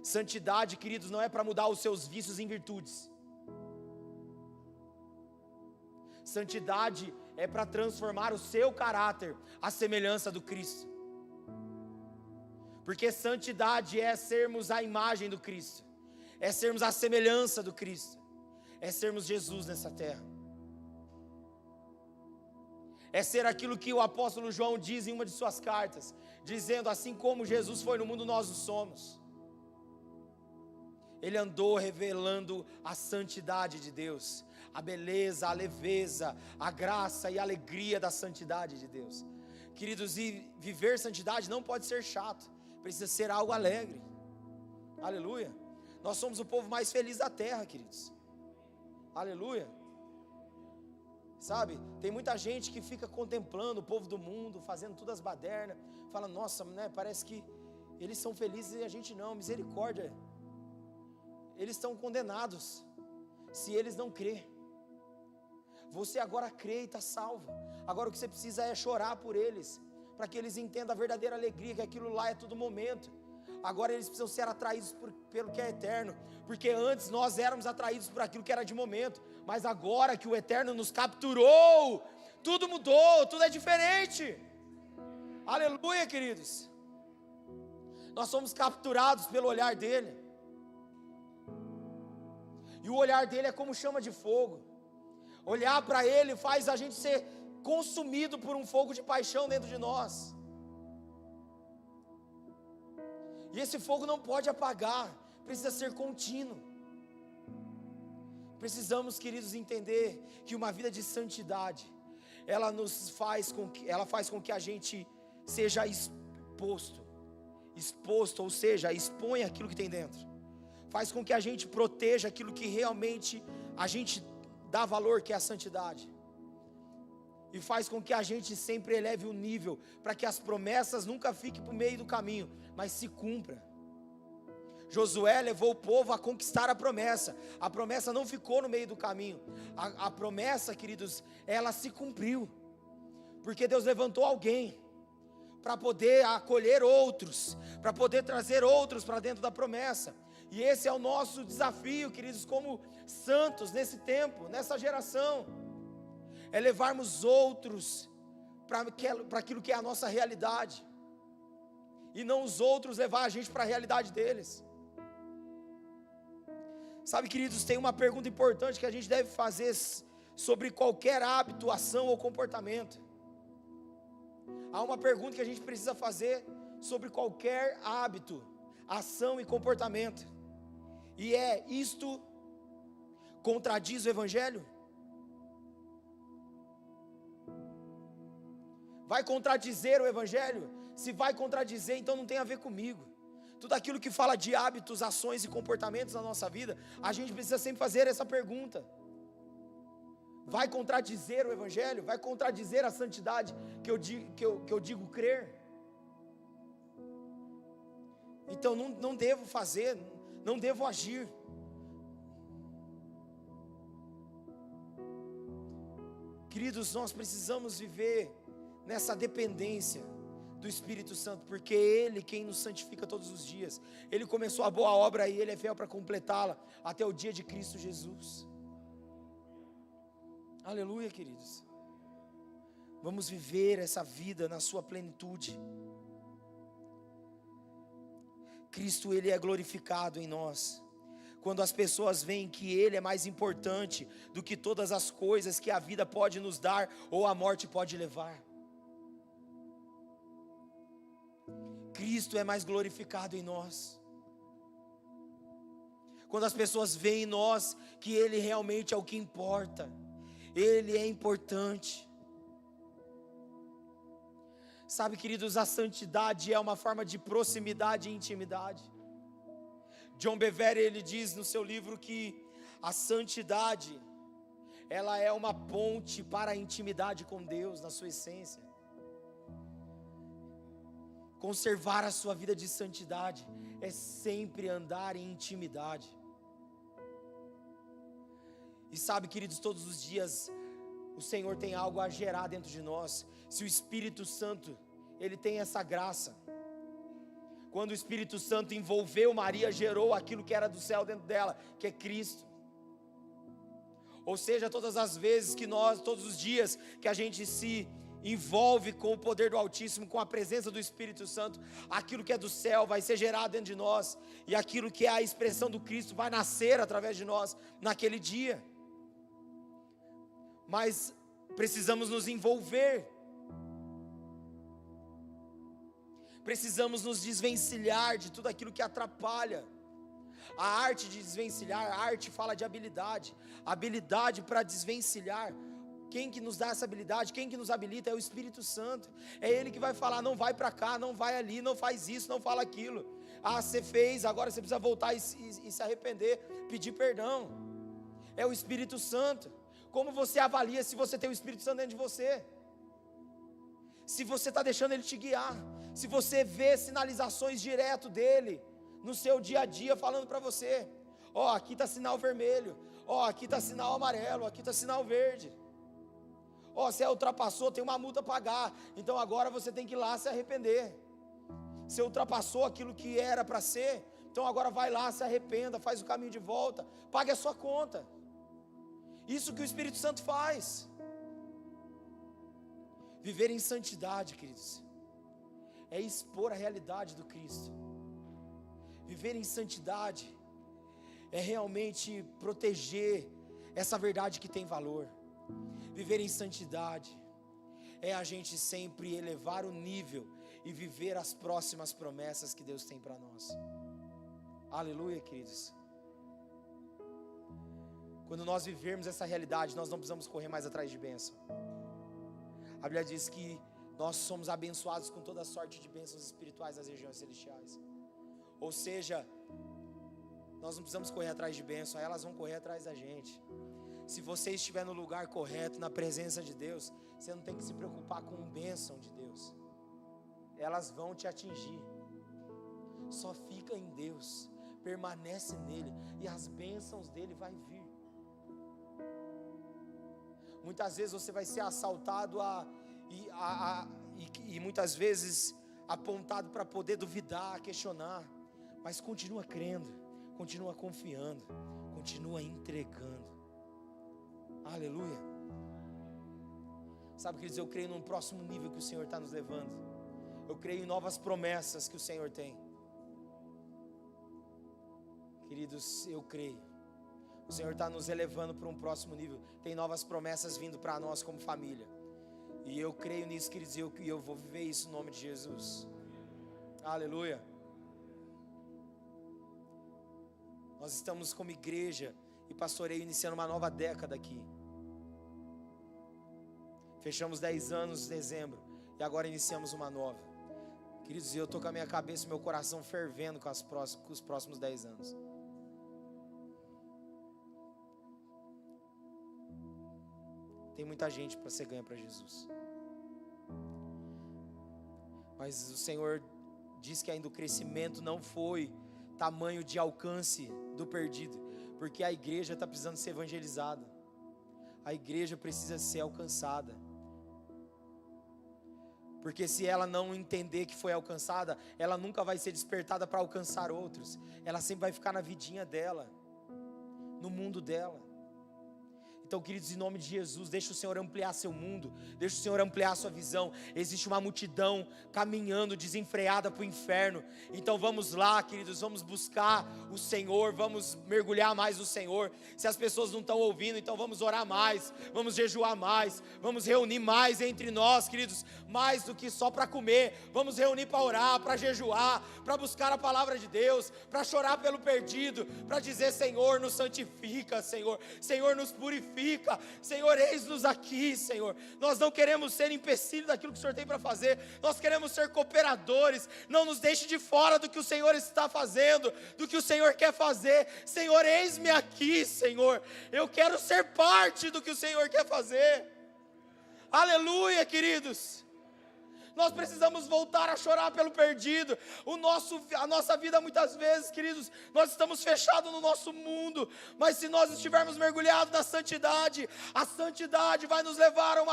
S2: Santidade, queridos, não é para mudar os seus vícios em virtudes. Santidade é para transformar o seu caráter à semelhança do Cristo. Porque santidade é sermos a imagem do Cristo, é sermos a semelhança do Cristo, é sermos Jesus nessa terra. É ser aquilo que o apóstolo João diz em uma de suas cartas, dizendo: assim como Jesus foi no mundo, nós o somos. Ele andou revelando a santidade de Deus, a beleza, a leveza, a graça e a alegria da santidade de Deus. Queridos, e viver santidade não pode ser chato, precisa ser algo alegre. Aleluia. Nós somos o povo mais feliz da terra, queridos. Aleluia. Sabe, tem muita gente que fica contemplando o povo do mundo, fazendo todas as badernas, fala: nossa, né, parece que eles são felizes e a gente não. Misericórdia, eles estão condenados se eles não crêem. Você agora crê e está salvo. Agora o que você precisa é chorar por eles, para que eles entendam a verdadeira alegria, que aquilo lá é todo momento. Agora eles precisam ser atraídos pelo que é eterno, porque antes nós éramos atraídos por aquilo que era de momento, mas agora que o eterno nos capturou, tudo mudou, tudo é diferente. Aleluia, queridos. Nós somos capturados pelo olhar dele, e o olhar dele é como chama de fogo. Olhar para ele faz a gente ser consumido por um fogo de paixão dentro de nós. E esse fogo não pode apagar, precisa ser contínuo. Precisamos, queridos, entender que uma vida de santidade, ela faz com que a gente seja exposto, ou seja, expõe aquilo que tem dentro. Faz com que a gente proteja aquilo que realmente a gente dá valor, que é a santidade. E faz com que a gente sempre eleve o nível, para que as promessas nunca fiquem para o meio do caminho, mas se cumpra. Josué levou o povo a conquistar a promessa não ficou no meio do caminho, a promessa, queridos, ela se cumpriu, porque Deus levantou alguém, para poder acolher outros, para poder trazer outros para dentro da promessa, e esse é o nosso desafio, queridos, como santos nesse tempo, nessa geração, é levarmos outros para aquilo que é a nossa realidade, e não os outros levar a gente para a realidade deles. Sabe, queridos, tem uma pergunta importante que a gente deve fazer sobre qualquer hábito, ação ou comportamento. Há uma pergunta que a gente precisa fazer sobre qualquer hábito, ação e comportamento, e é: isto contradiz o Evangelho? Vai contradizer o Evangelho? Se vai contradizer, então não tem a ver comigo. Tudo aquilo que fala de hábitos, ações e comportamentos na nossa vida, a gente precisa sempre fazer essa pergunta: vai contradizer o Evangelho? Vai contradizer a santidade que eu digo crer? Então não devo fazer, não devo agir. Queridos, nós precisamos viver nessa dependência do Espírito Santo, porque é Ele quem nos santifica todos os dias. Ele começou a boa obra e Ele é fiel para completá-la até o dia de Cristo Jesus. Aleluia, queridos. Vamos viver essa vida na sua plenitude. Cristo, Ele é glorificado em nós quando as pessoas veem que Ele é mais importante do que todas as coisas que a vida pode nos dar ou a morte pode levar. Cristo é mais glorificado em nós quando as pessoas veem em nós que Ele realmente é o que importa, Ele é importante. Sabe, queridos, a santidade é uma forma de proximidade e intimidade. John Bevere, ele diz no seu livro que a santidade, ela é uma ponte para a intimidade com Deus na sua essência. Conservar a sua vida de santidade é sempre andar em intimidade. E sabe, queridos, todos os dias o Senhor tem algo a gerar dentro de nós. Se o Espírito Santo, Ele tem essa graça, Quando o Espírito Santo envolveu Maria, gerou aquilo que era do céu dentro dela, que é Cristo. Ou seja, todas as vezes que nós, todos os dias que a gente se envolve com o poder do Altíssimo, com a presença do Espírito Santo, aquilo que é do céu vai ser gerado dentro de nós, e aquilo que é a expressão do Cristo vai nascer através de nós naquele dia. Mas precisamos nos envolver, precisamos nos desvencilhar de tudo aquilo que atrapalha. A arte de desvencilhar, a arte fala de habilidade, habilidade para desvencilhar. Quem que nos dá essa habilidade, quem que nos habilita é o Espírito Santo. É Ele que vai falar, não vai para cá, não vai ali, não faz isso, não fala aquilo. Ah, você fez, agora você precisa voltar e se arrepender, pedir perdão. É o Espírito Santo. Como você avalia se você tem o Espírito Santo dentro de você? Se você está deixando Ele te guiar, se você vê sinalizações direto dEle no seu dia a dia, falando para você, ó, aqui está sinal vermelho, ó, aqui está sinal amarelo, aqui está sinal verde, ó, você ultrapassou, tem uma multa a pagar, então agora você tem que ir lá se arrepender. Você ultrapassou aquilo que era para ser, então agora vai lá, se arrependa, faz o caminho de volta, pague a sua conta. Isso que o Espírito Santo faz. Viver em santidade, queridos, é expor a realidade do Cristo. Viver em santidade é realmente proteger essa verdade que tem valor. Viver em santidade é a gente sempre elevar o nível e viver as próximas promessas que Deus tem para nós. Aleluia, queridos. Quando nós vivermos essa realidade, nós não precisamos correr mais atrás de bênção. A Bíblia diz que nós somos abençoados com toda sorte de bênçãos espirituais nas regiões celestiais. Ou seja, nós não precisamos correr atrás de bênção, elas vão correr atrás da gente. Se você estiver no lugar correto, na presença de Deus, você não tem que se preocupar com bênção de Deus. Elas vão te atingir. Só fica em Deus, permanece nele, e as bênçãos dele vai vir. Muitas vezes você vai ser assaltado e muitas vezes apontado para poder duvidar, questionar, mas continua crendo, continua confiando, continua entregando. Aleluia. Sabe, queridos, eu creio num próximo nível que o Senhor está nos levando. Eu creio em novas promessas que o Senhor tem. Queridos, eu creio. O Senhor está nos elevando para um próximo nível. Tem novas promessas vindo para nós como família. E eu creio nisso, queridos, e eu vou viver isso no nome de Jesus. Aleluia. Nós estamos como igreja e pastoreio iniciando uma nova década aqui. Fechamos 10 anos em dezembro e agora iniciamos uma nova. Queridos, eu estou com a minha cabeça e meu coração fervendo com os próximos 10 anos. Tem muita gente para ser ganha para Jesus. Mas o Senhor diz que ainda o crescimento não foi tamanho de alcance do perdido, porque a igreja está precisando ser evangelizada. A igreja precisa ser alcançada. Porque se ela não entender que foi alcançada, ela nunca vai ser despertada para alcançar outros. Ela sempre vai ficar na vidinha dela, no mundo dela. Então, queridos, em nome de Jesus, deixa o Senhor ampliar seu mundo, deixa o Senhor ampliar sua visão. Existe uma multidão caminhando desenfreada para o inferno. Então vamos lá, queridos, vamos buscar o Senhor, vamos mergulhar mais no Senhor. Se as pessoas não estão ouvindo, então vamos orar mais, vamos jejuar mais, vamos reunir mais entre nós, queridos, mais do que só para comer. Vamos reunir para orar, para jejuar, para buscar a palavra de Deus, para chorar pelo perdido, para dizer: Senhor, nos santifica, Senhor, Senhor, nos purifica. Senhor, eis-nos aqui, Senhor. Nós não queremos ser empecilho daquilo que o Senhor tem para fazer. Nós queremos ser cooperadores. Não nos deixe de fora do que o Senhor está fazendo, do que o Senhor quer fazer. Senhor, eis-me aqui, Senhor. Eu quero ser parte do que o Senhor quer fazer. Aleluia, queridos. Nós precisamos voltar a chorar pelo perdido. A nossa vida muitas vezes, queridos, nós estamos fechados no nosso mundo, mas se nós estivermos mergulhados na santidade, a santidade vai nos levar a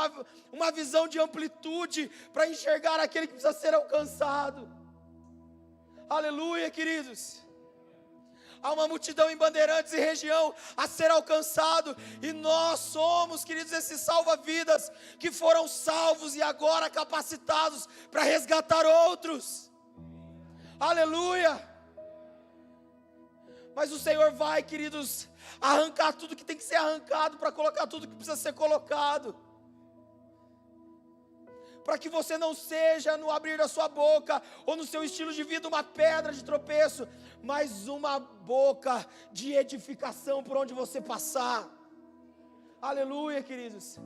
S2: uma visão de amplitude, para enxergar aquele que precisa ser alcançado. Aleluia, queridos. Há uma multidão em Bandeirantes e região a ser alcançado, e nós somos, queridos, esses salva-vidas que foram salvos e agora capacitados para resgatar outros. Aleluia. Mas o Senhor vai, queridos, arrancar tudo que tem que ser arrancado para colocar tudo que precisa ser colocado. Para que você não seja, no abrir da sua boca, ou no seu estilo de vida, uma pedra de tropeço, mas uma boca de edificação por onde você passar. Aleluia, queridos.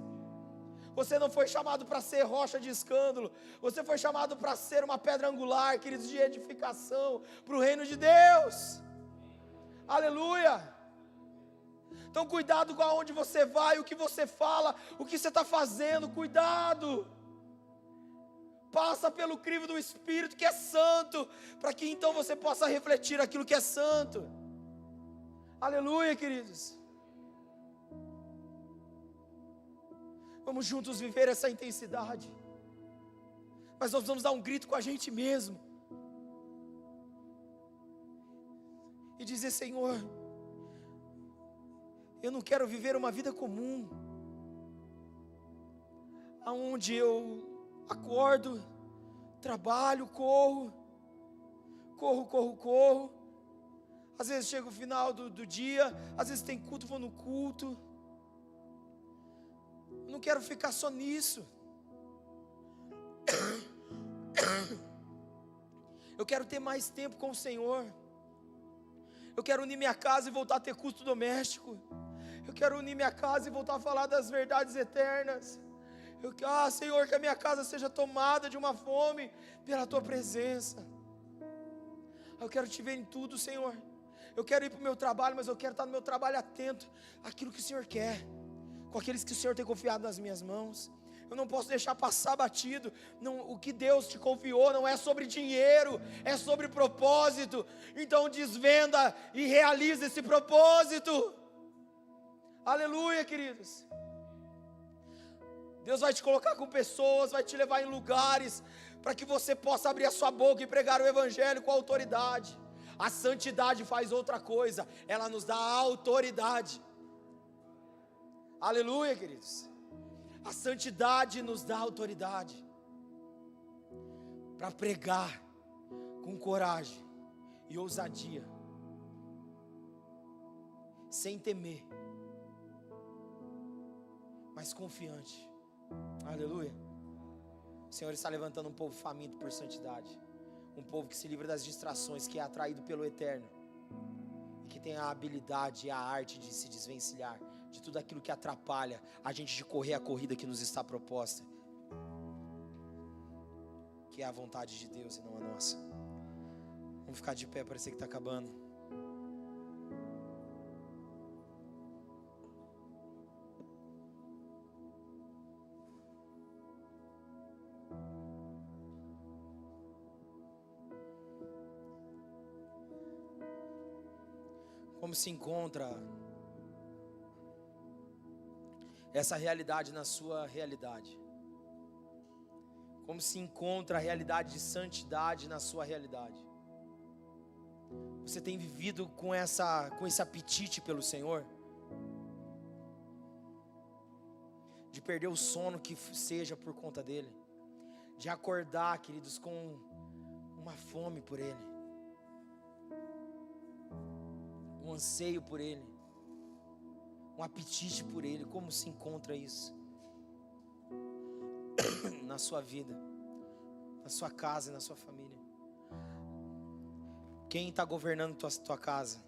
S2: Você não foi chamado para ser rocha de escândalo, você foi chamado para ser uma pedra angular, queridos, de edificação para o reino de Deus. Aleluia. Então cuidado com aonde você vai, o que você fala, o que você está fazendo, cuidado. Passa pelo crivo do Espírito que é santo, para que então você possa refletir aquilo que é santo. Aleluia, queridos. Vamos juntos viver essa intensidade, mas nós vamos dar um grito com a gente mesmo e dizer: Senhor, eu não quero viver uma vida comum, aonde eu acordo, trabalho, corro, às vezes chega o final do dia, às vezes tem culto, vou no culto. Eu não quero ficar só nisso. Eu quero ter mais tempo com o Senhor. Eu quero unir minha casa e voltar a ter culto doméstico. Eu quero unir minha casa e voltar a falar das verdades eternas. Senhor, que a minha casa seja tomada de uma fome pela Tua presença. Eu quero Te ver em tudo, Senhor. Eu quero ir para o meu trabalho, mas eu quero estar no meu trabalho atento àquilo que o Senhor quer, com aqueles que o Senhor tem confiado nas minhas mãos. Eu não posso deixar passar batido. O que Deus te confiou não é sobre dinheiro, é sobre propósito. Então desvenda e realiza esse propósito. Aleluia, queridos. Deus vai te colocar com pessoas, vai te levar em lugares, para que você possa abrir a sua boca e pregar o Evangelho com autoridade. A santidade faz outra coisa, ela nos dá autoridade. Aleluia, queridos. A santidade nos dá autoridade para pregar com coragem e ousadia, sem temer, mas confiante. Aleluia. O Senhor está levantando um povo faminto por santidade, um povo que se livra das distrações, que é atraído pelo eterno, e que tem a habilidade e a arte de se desvencilhar de tudo aquilo que atrapalha a gente de correr a corrida que nos está proposta, que é a vontade de Deus e não a nossa. Vamos ficar de pé, parece que está acabando. Como se encontra essa realidade na sua realidade? Como se encontra a realidade de santidade na sua realidade? Você tem vivido com esse apetite pelo Senhor? De perder o sono que seja por conta dEle, de acordar, queridos, com uma fome por Ele, um anseio por Ele, um apetite por Ele. Como se encontra isso na sua vida, na sua casa e na sua família? Quem está governando tua casa?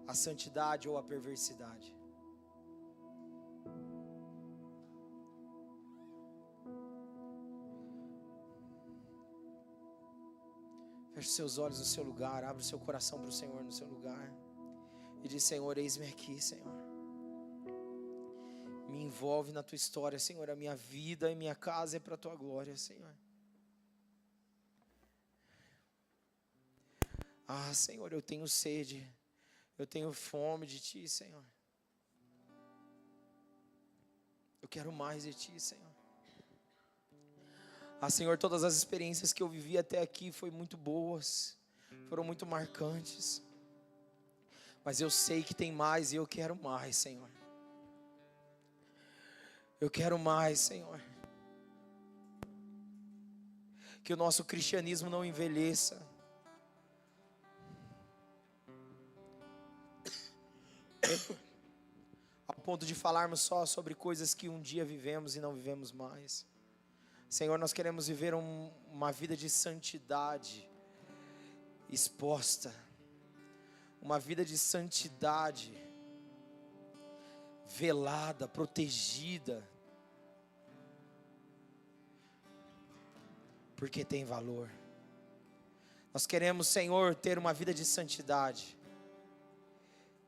S2: A santidade ou a perversidade? Feche seus olhos no seu lugar, abre o seu coração para o Senhor no seu lugar e diz: Senhor, eis-me aqui, Senhor. Me envolve na tua história, Senhor. A minha vida e minha casa é para a tua glória, Senhor. Senhor, eu tenho sede, eu tenho fome de ti, Senhor. Eu quero mais de ti, Senhor. Senhor, todas as experiências que eu vivi até aqui foram muito boas, foram muito marcantes. Mas eu sei que tem mais e eu quero mais, Senhor. Eu quero mais, Senhor. Que o nosso cristianismo não envelheça. Ao ponto de falarmos só sobre coisas que um dia vivemos e não vivemos mais. Senhor, nós queremos viver uma vida de santidade exposta. Uma vida de santidade velada, protegida. Porque tem valor. Nós queremos, Senhor, ter uma vida de santidade,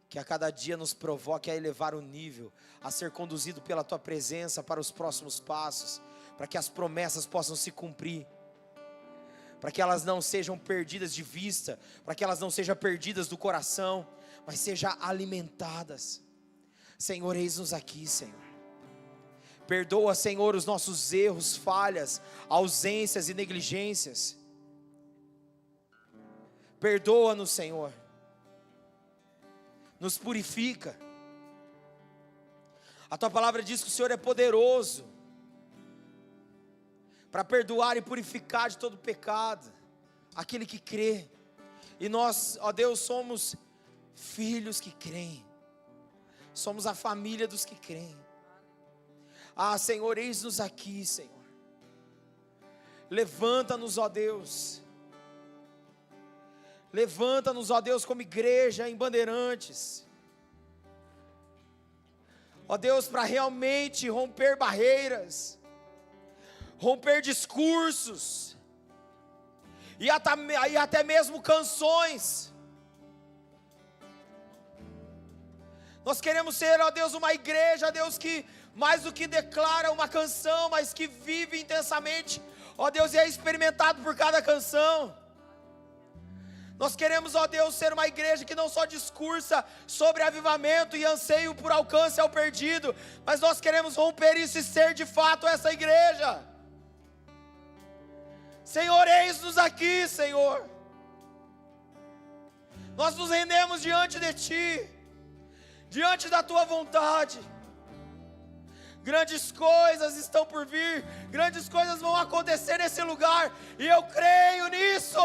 S2: que a cada dia nos provoque a elevar o nível, a ser conduzido pela Tua presença para os próximos passos, para que as promessas possam se cumprir, para que elas não sejam perdidas de vista, para que elas não sejam perdidas do coração, mas sejam alimentadas. Senhor, eis-nos aqui, Senhor. Perdoa, Senhor, os nossos erros, falhas, ausências e negligências. Perdoa-nos, Senhor. Nos purifica. A Tua palavra diz que o Senhor é poderoso para perdoar e purificar de todo pecado aquele que crê. E nós, ó Deus, somos filhos que creem. Somos a família dos que creem. Ah, Senhor, eis-nos aqui, Senhor. Levanta-nos, ó Deus. Levanta-nos, ó Deus, como igreja em Bandeirantes. Ó Deus, para realmente romper barreiras, romper discursos, e até mesmo canções. Nós queremos ser, ó Deus, uma igreja, Deus, que mais do que declara uma canção, mas que vive intensamente, ó Deus, e é experimentado por cada canção. Nós queremos, ó Deus, ser uma igreja que não só discursa sobre avivamento e anseio por alcance ao perdido, mas nós queremos romper isso e ser de fato essa igreja. Senhor, eis-nos aqui, Senhor. Nós nos rendemos diante de Ti, diante da Tua vontade. Grandes coisas estão por vir, grandes coisas vão acontecer nesse lugar, e eu creio nisso.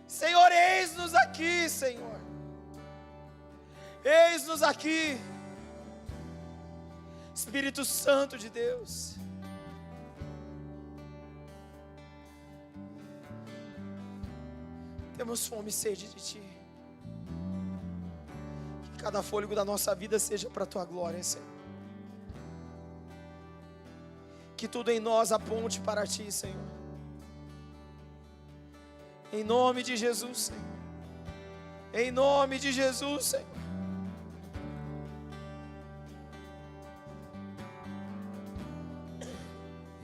S2: Senhor, eis-nos aqui, Senhor. Eis-nos aqui. Espírito Santo de Deus. Temos fome e sede de Ti. Que cada fôlego da nossa vida seja para a Tua glória, Senhor. Que tudo em nós aponte para Ti, Senhor. Em nome de Jesus, Senhor. Em nome de Jesus, Senhor.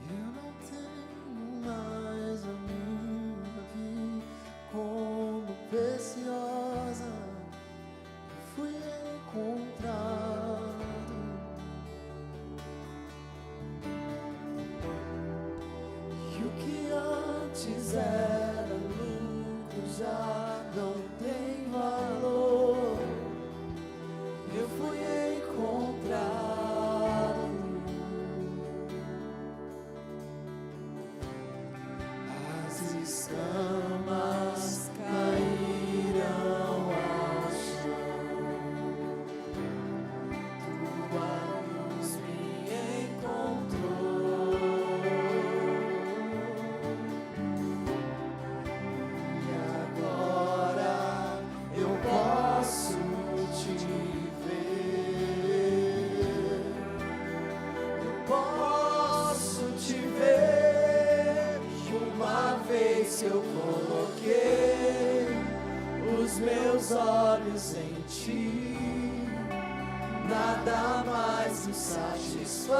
S3: Eu não tenho mais a minha vida como preciosa. Fui encontrado. E o que antes era já não tem valor. Eu fui encontrado. As escamas cairão ao chão. Tua luz me encontrou. Eu coloquei os meus olhos em Ti, nada mais me satisfaz.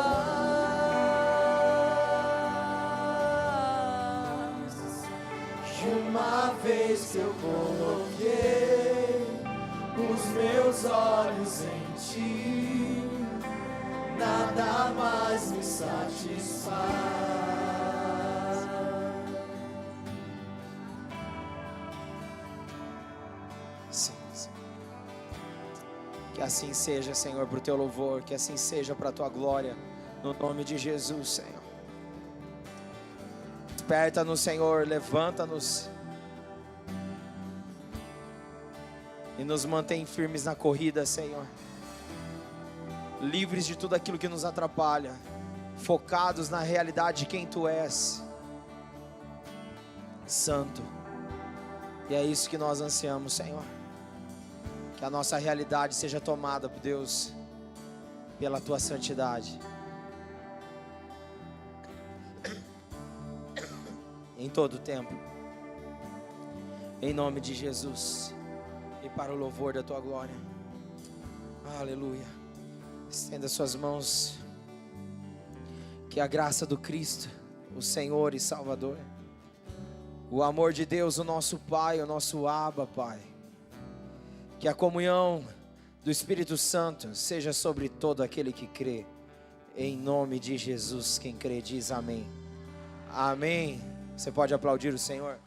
S3: Uma vez que eu coloquei os meus olhos em Ti, nada mais me satisfaz.
S2: Que assim seja, Senhor, para o teu louvor, que assim seja para a tua glória, no nome de Jesus, Senhor. Desperta-nos, Senhor, levanta-nos e nos mantém firmes na corrida, Senhor. Livres de tudo aquilo que nos atrapalha, focados na realidade de quem Tu és, Santo. E é isso que nós ansiamos, Senhor. Que a nossa realidade seja tomada, por Deus, pela Tua santidade. Em todo o tempo. Em nome de Jesus. E para o louvor da Tua glória. Aleluia. Estenda suas mãos. Que a graça do Cristo, o Senhor e Salvador, o amor de Deus, o nosso Pai, o nosso Abba, Pai, que a comunhão do Espírito Santo seja sobre todo aquele que crê, em nome de Jesus. Quem crê diz amém. Amém. Você pode aplaudir o Senhor?